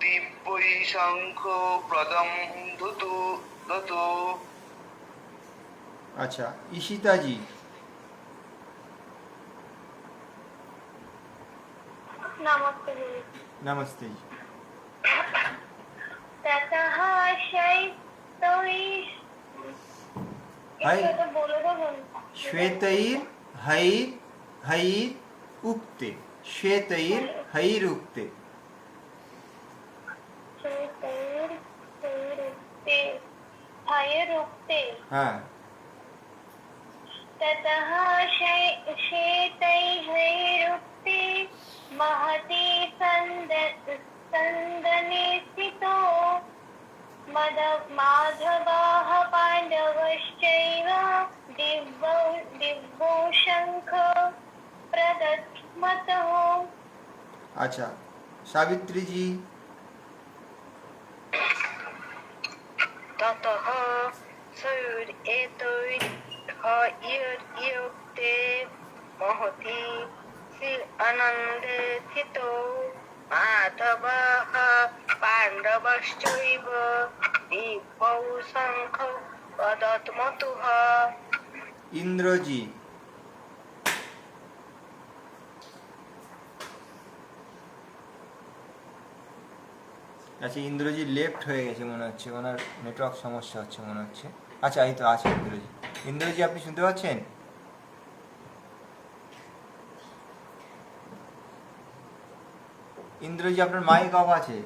दिव्यै शङ्खौ प्रदध्मतुः আচ্ছা ঈশিতাজি नमस्ते নমস্তে ततः शैतैः हाय। একটু বলে দেবেন श्वेतैर हैर हैर उक्ते श्वेतैर हैर उक्ते भयरुक्ते हाँ ततः श्वेतैरुक्ते महति सन्दने स्थितो माधवाः पाण्डवश्चैव दिव्यौ शङ्ख प्रदध्मतुः अच्छा सावित्री जी ततः सूर्येतैर्युक्ते महति आनन्दे स्थितो माधवः पाण्डवश्चैव दिव्यौ शङ्खौ प्रदध्मतुः इंद्र जी আচ্ছা ইন্দ্রজি লেফট হয়ে গেছে মনে হচ্ছে ওনার নেটওয়ার্ক সমস্যা হচ্ছে মনে হচ্ছে আচ্ছা এই তো আছে ইন্দ্রজি ইন্দ্রজি আপনি শুনতে পাচ্ছেন ইন্দ্রজি আপনার মাইক অফ আছে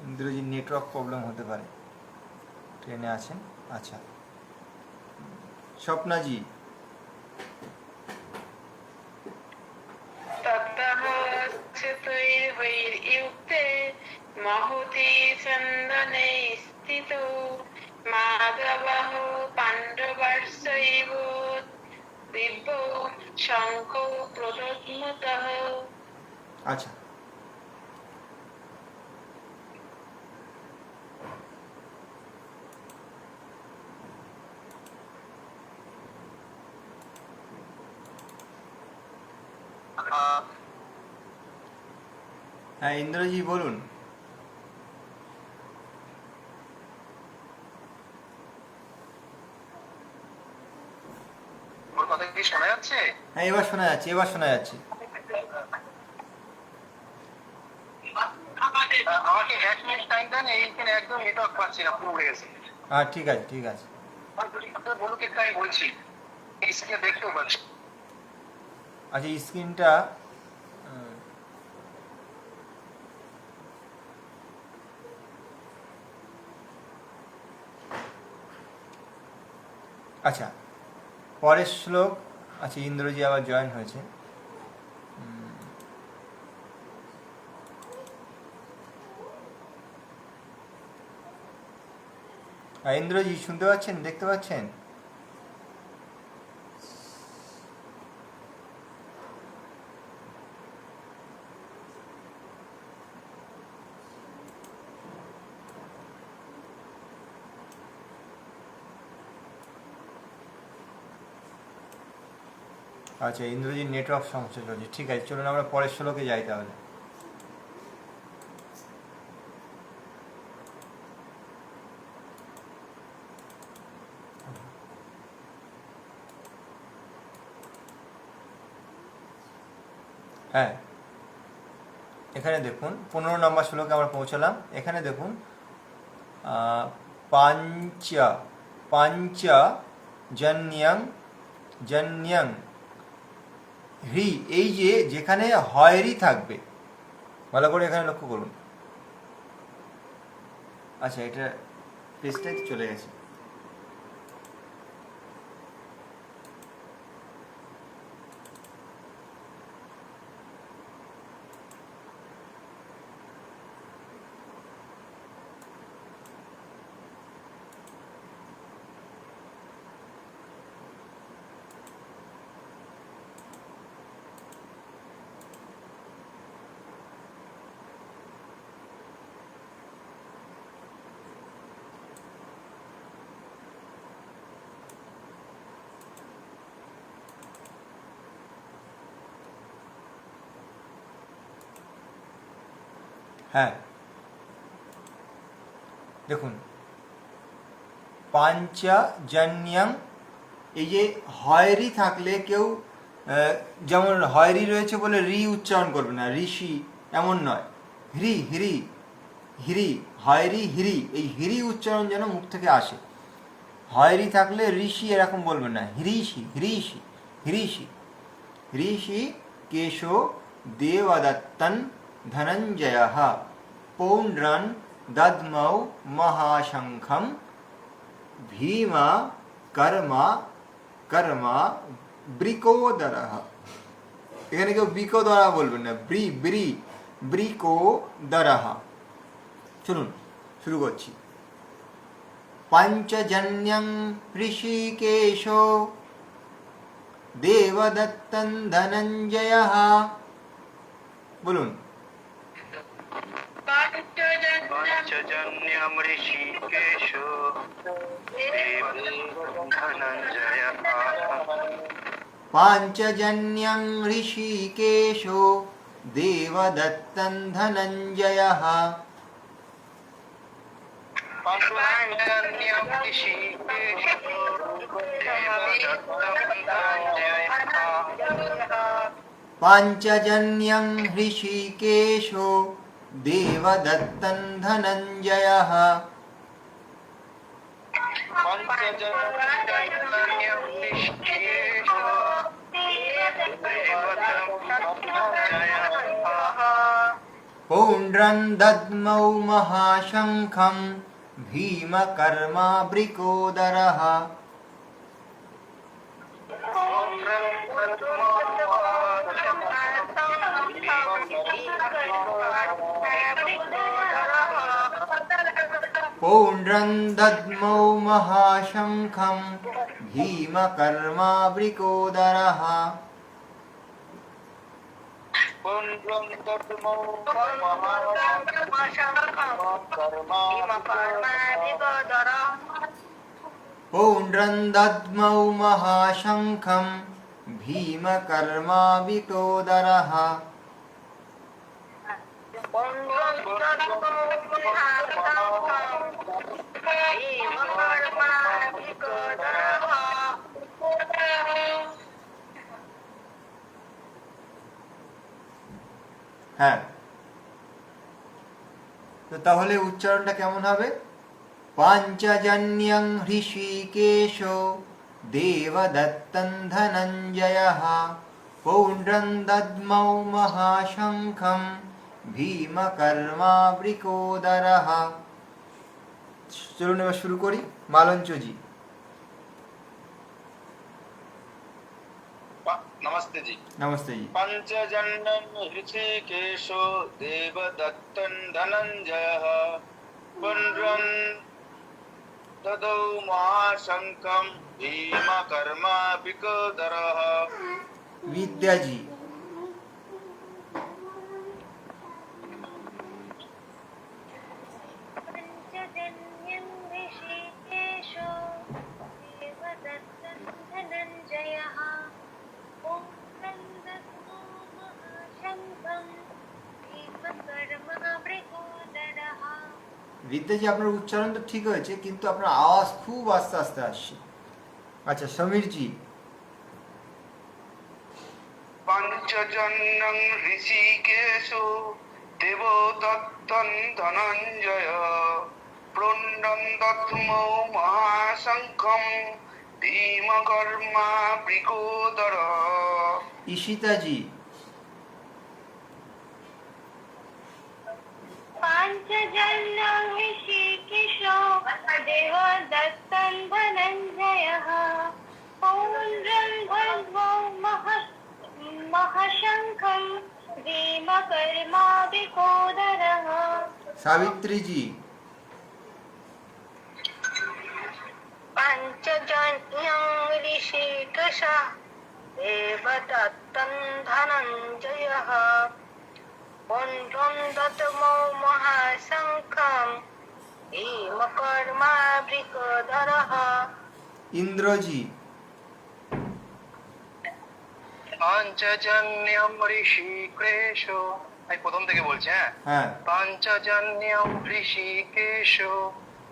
ইন্দ্রজি নেটওয়ার্ক প্রবলেম হতে পারে ট্রেনে আছেন আচ্ছা স্বপ্নাজি ततः श्वेतैर्युक्ते महति सन्दने स्थितो माधवः पाण्डवश्चैव দিব্য শঙ্খ প্রদত্মতঃ। আচ্ছা, হ্যাঁ ইন্দ্রজি বলুন। ওর কথা কি শোনা যাচ্ছে? হ্যাঁ এবার শোনা যাচ্ছে, এবার শোনা যাচ্ছে। আমাকে 1 মিনিট টাইম দেন, এইখানে একদম নেটওয়ার্ক পাচ্ছি না, পুরো উড়ে গেছে। ঠিক আছে, ঠিক আছে। বলুক একটু, আমি বলছি এই স্ক্রিনে দেখতেও পাচ্ছি। আচ্ছা স্ক্রিনটা আচ্ছা পরের শ্লোক। আচ্ছা ইন্দ্রজি আবার জয়েন হয়েছে। ইন্দ্রজি শুনতে পাচ্ছেন, দেখতে পাচ্ছেন? আচ্ছা ইন্দ্রজির নেটওয়ার্ক সমস্যা চলছে। ঠিক আছে, চলুন আমরা পরের শ্লোকে যাই তাহলে। হ্যাঁ এখানে দেখুন 15 নম্বর শ্লোকে আমরা পৌঁছলাম। এখানে দেখুন পাঞ্চ পাঞ্চ জন্যং জন্যং হ্রি, এই যে যেখানে হয়রি থাকবে, ভালো করে এখানে লক্ষ্য করুন। আচ্ছা এটা পেজটাই চলে গেছে। হ্যাঁ দেখুন পাঞ্চজন্যং, এই যে হয়রি থাকলে কেউ যেমন হয়রি রয়েছে বলে রি উচ্চারণ করবে না, ঋষি এমন নয়, হ্রি হ্রি হ্রি, হয়রি হ্রি, এই হ্রি উচ্চারণ যেন মুখ থেকে আসে। হয়রি থাকলে ঋষি এরকম বলবে না, হ্রিষি হ্রিষি হ্রিষি। ঋষি কেশো দেবদত্তন ধনঞ্জয় পৌণ্ড্রন দদ্মৌ মহাশঙ্খম ভীমা কর্মা কর্মা বৃকোদর। এখানে কেউ বৃকোদরা বলবেন না, ব্রি ব্রি বৃকোদর। শুনুন শুরু করছি। পঞ্চজন্যং ঋষিকেশো দেবদত্তন ধনঞ্জয়। বলুন। পাঞ্চজন্যম ঋষিকেশো ধনঞ্জয়। পাঞ্চজন্যং ঋষিকেশো দেবদত্তন ধনঞ্জয়। পাঞ্চজন্যম ঋষিকেশো দেবদত্তম ধনঞ্জয়। পাঞ্চজন্যং ঋষিকেশো দেবদত্তন ধনঞ্জয়। পৌণ্ড্রন দদ্মৌ মহাশঙ্খম ভীমকর্মা বৃকোদর। পৌণ্ড্রন দদ্মৌ মহাশঙ্খম ভীম কর্মাবৃকোদরः পুণ্ড্রং দদ্মৌ পৌণ্ড্রং দদ্মৌ মহাশঙ্খম ভীম কর্মাবৃকোদরः হ্যাঁ, তো তাহলে উচ্চারণটা কেমন হবে? পাঞ্চজন্যং হৃষীকেশ দেবদত্তং ধনঞ্জয়ঃ পৌণ্ড্রং দদ্মৌ মহাশঙ্খম ভীম কর্মাবৃকোদরः। চলুন এবার শুরু করি। মালঞ্চজি। नमस्ते जी। নমস্তে জি। पंचजन्यं ऋषिकेशो देवदत्तं धनञ्जयः पुण्ड्रं ददौ महाशङ्खं भीमकर्माभिकोदरः। বিদ্যাজি। पञ्चजन्यं ऋषिकेशो देवदत्तं धनञ्जयः पुण्ड्रं दद्मौ महाशङ्खं भीमकर्मावृकोदरः। বিদ্যাজি, আপনার উচ্চারণ তো ঠিক হয়েছে, কিন্তু আপনার আওয়াজ খুব আস্তে আস্তে আসছে। আচ্ছা, সমীরজি। पंचजन्यं ऋषिकेशो देवदत्तं धनञ्जयः पुण्ड्रं दद्मौ महाशङ्खं भीमकर्माभिकोदरः। ঈশিতাজি। पाञ्चजन्यं ऋषिकेशो देवदत्तं धनञ्जयः पौण्ड्रं दद्मौ महाशङ्खं भीमकर्मावृकोदरः। সাবিত্রীজি। पञ्चजन्यं ऋषिकेशः देवदत्तं धनञ्जयः पुण्ड्रं दद्मौ महाशङ्खं भीमकर्मावृकोदरः। ইন্দ্রজি। পাঞ্চজন্যম ঋষিকেশো, আমি প্রথম থেকে বলছি। হ্যাঁ, হ্যাঁ, পাঞ্চজন্যম ঋষিকেশো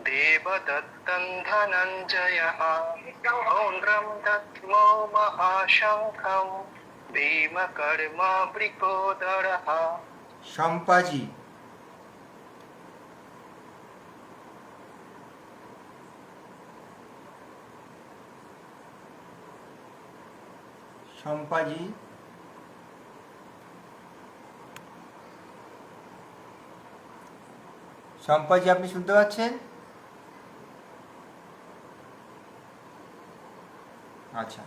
দেবদত্তং ধনঞ্জয়ঃ পৌণ্ড্রং দদ্মৌ মহাশঙ্খং ভীমকর্মাবৃকোদরः। শম্পাজি। শম্পাজি। শম্পাজি, আপনি শুনতে পাচ্ছেন? আচ্ছা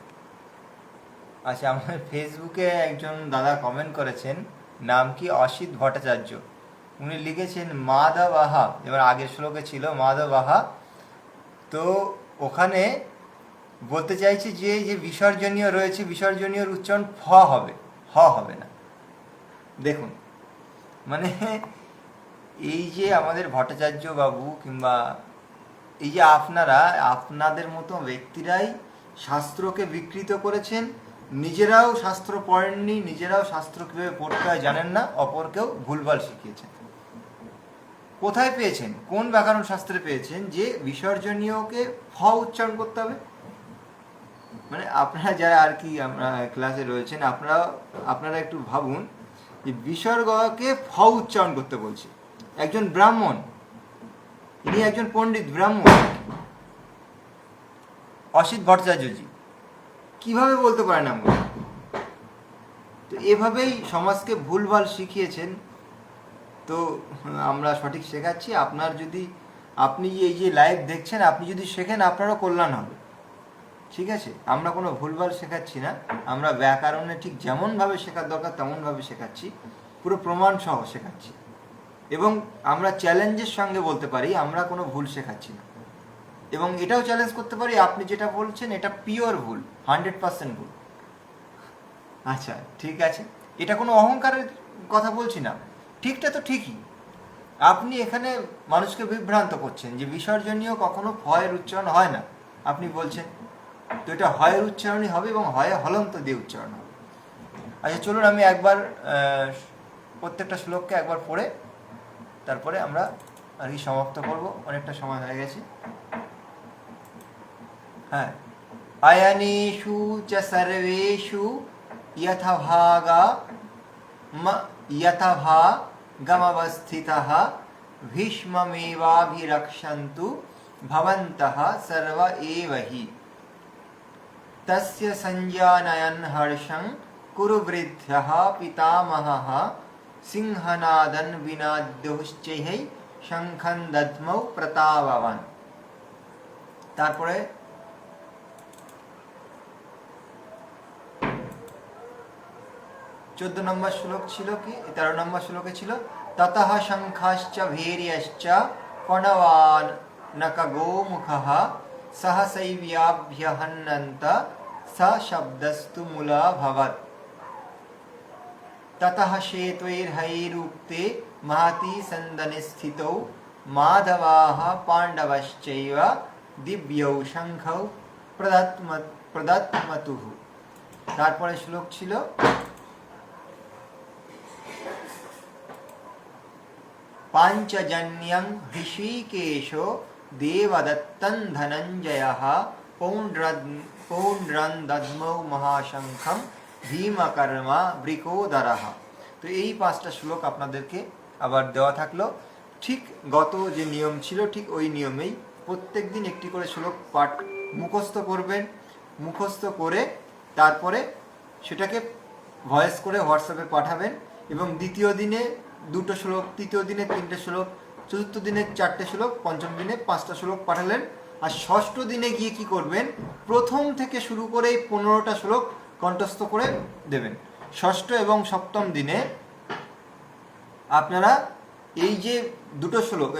আচ্ছা, আমার ফেসবুকে একজন দাদা কমেন্ট করেছেন, নাম কি অসিত ভট্টাচার্য। উনি লিখেছেন মাধবাহা, এবার আগের শ্লোকে ছিল মাধবাহা। তো ওখানে বলতে চাইছি যে যে বিসর্জনীয় রয়েছে, বিসর্জনীয়র উচ্চারণ ফ হবে, হ হবে না। দেখুন, মানে এই যে আমাদের ভট্টাচার্য বাবু কিংবা এই যে আপনারা, আপনাদের মতো ব্যক্তিরাই শাস্ত্রকে বিকৃত করেছেন, নিজেরাও শাস্ত্র পড়েননি, নিজেরাও শাস্ত্র কীভাবে পড়তে হয় জানেন না, অপরকেও ভুলভাল শিখিয়েছেন। কোথায় পেয়েছেন, কোন ব্যাকরণ শাস্ত্রে পেয়েছেন যে বিসর্জনীয়কে ফ উচ্চারণ করতে হবে? মানে আপনারা যারা আর কি আমরা ক্লাসে রয়েছেন, আপনারা একটু ভাবুন যে বিসর্গকে ফ উচ্চারণ করতে বলছে একজন ব্রাহ্মণ, ইনি একজন পণ্ডিত ব্রাহ্মণ, অসিত ভট্টাচার্যজি, কিভাবে বলতে পারেন আমরা? তো এভাবেই সমাজকে ভুলভাল শিখিয়েছেন। তো আমরা সঠিক শেখাচ্ছি। আপনি এই যে লাইভ দেখছেন, আপনি যদি শেখেন আপনারও কল্যাণ হবে। ঠিক আছে, আমরা কোনো ভুলভাল শেখাচ্ছি না, আমরা ব্যাকরণে ঠিক যেমনভাবে শেখার দরকার তেমনভাবে শেখাচ্ছি, পুরো প্রমাণ সহ শেখাচ্ছি। এবং আমরা চ্যালেঞ্জের সঙ্গে বলতে পারি আমরা কোনো ভুল শেখাচ্ছি না। এবং এটাও চ্যালেঞ্জ করতে পারি আপনি যেটা বলছেন এটা পিওর ভুল, 100% ভুল। আচ্ছা ঠিক আছে, এটা কোনো অহংকারের কথা বলছি না, ঠিকটা তো ঠিকই। আপনি এখানে মানুষকে বিভ্রান্ত করছেন যে বিসর্জনীয় কখনো ভয়ের উচ্চারণ হয় না, আপনি বলছেন। তো এটা হয়ের উচ্চারণই হবে এবং হয়ে হলন্ত দিয়ে উচ্চারণ হবে। আচ্ছা চলুন আমি একবার প্রত্যেকটা শ্লোককে একবার পড়ে তারপরে আমরা আর কি সমাপ্ত করব, অনেকটা সময় হয়ে গেছে। হ্যাঁ, আয়ানেষু চ সর্বেষু यथाभागमवस्थितः भीष्ममेवाभिरक्षन्तु भवन्तः सर्व एव हि तस्य संजानयन् हर्षं कुरु वृद्धः पितामहः सिंहनादन् विनाद्योश्चैः शङ्खं दद्मौ प्रतापवान्। তারপরে 14 নম্বর শ্লোক ছিল কি, 13 নম্বর শ্লোকে ছিল ততঃ শঙ্খাশ্চ ভীর্যশ্চ পণবানক গোমুখः সহসৈব্যাভ্যহন্যন্ত স শব্দস্তু মূলাভবৎ ততঃ শ্বেতৈর্হैरुक्ते महति सन्दने स्थितौ माधवाः पाण्डवश्चैव दिव्यौ शङ्खौ प्रदत्मतुः। তারপরে শ্লোক ছিল पाञ्चजन्यं हृषीकेशो देवदत्तं धनञ्जयः पौण्ड्रं दद्मौ महाशङ्खं भीमकर्मा वृकोदरः। তো এই 5টা শ্লোক আপনাদেরকে আবার দেওয়া থাকলো, ঠিক গত যে নিয়ম ছিল ঠিক ওই নিয়মেই প্রত্যেক দিন একটি করে শ্লোক পাঠ মুখস্থ করবেন। মুখস্থ করে তারপরে সেটাকে ভয়েস করে হোয়াটসঅ্যাপে পাঠাবেন এবং দ্বিতীয় দিনে 2টো শ্লোক, তৃতীয় দিনে 3টে শ্লোক, চতুর্থ দিনে 4টে শ্লোক, পঞ্চম দিনে 5টা শ্লোক পাঠালেন। আর ষষ্ঠ দিনে গিয়ে কি করবেন, প্রথম থেকে শুরু করে এই 15টা শ্লোক কণ্ঠস্থ করে দেবেন। ষষ্ঠ এবং সপ্তম দিনে আপনারা এই যে 2টো শ্লোক,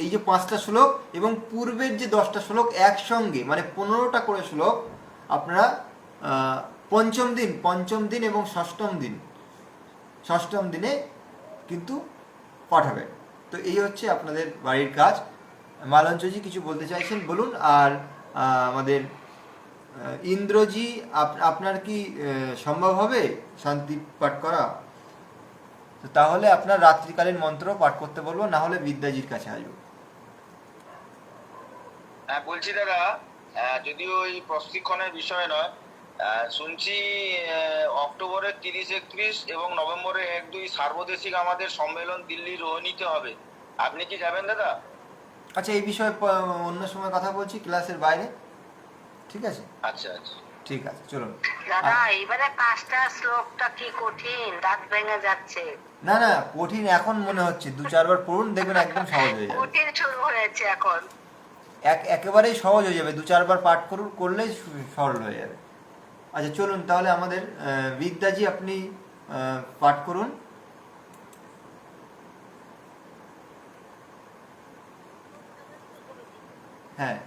এই যে 5টা শ্লোক এবং পূর্বের যে 10টা শ্লোক একসঙ্গে মানে 15টা করে শ্লোক আপনারা পঞ্চম দিন এবং ষষ্ঠম দিনে কিন্তু পাঠাবেন। তো এই হচ্ছে আপনাদের বাড়ির কাজ। মালঞ্চজি কিছু বলতে চাইছেন বলুন। আর আমাদের ইন্দ্রজি আপনার কি সম্ভব হবে শান্তি পাঠ করা? তো তাহলে আপনার রাত্রিকালীন মন্ত্র পাঠ করতে বলবো, না হলে বিদ্যাজির কাছে আসবো। হ্যাঁ বলছি দাদা, যদিও এই প্রশিক্ষণের বিষয় নয়, শুনছি অক্টোবরের 30-31 এবং নভেম্বরের 1-2 সার্বদেশিক আমাদের সম্মেলন দিল্লি রোহিণীতে হবে। আপনি কি যাবেন দাদা? আচ্ছা এই বিষয়ে অন্য সময় কথা বলছি ক্লাসের বাইরে, ঠিক আছে? আচ্ছা আচ্ছা ঠিক আছে চলুন। দাদা এবারে 5টা শ্লোকটা কি কঠিন, দাঁত ভেঙে যাচ্ছে। না না কঠিন এখন মনে হচ্ছে, 2-4 বার পড়ুন দেখবেন একদম সহজ হয়ে যাবে। কঠিন শুরু হয়েছে এখন। একেবারেই সহজ হয়ে যাবে, 2-4 বার পাঠ করলেই সরল হয়ে যাবে। আচ্ছা চলুন তাহলে আমাদের বিদ্যাজি আপনি পাঠ করুন। হ্যাঁ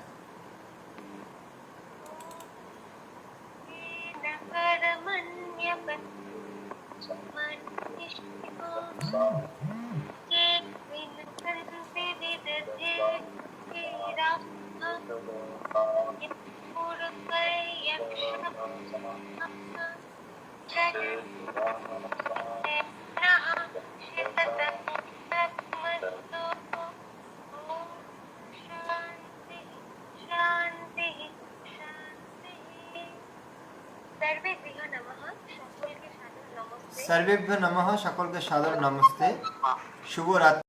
सर्वेभ्यो नमः, সকলকে সাদর নমস্তে, শুভরাত্রি।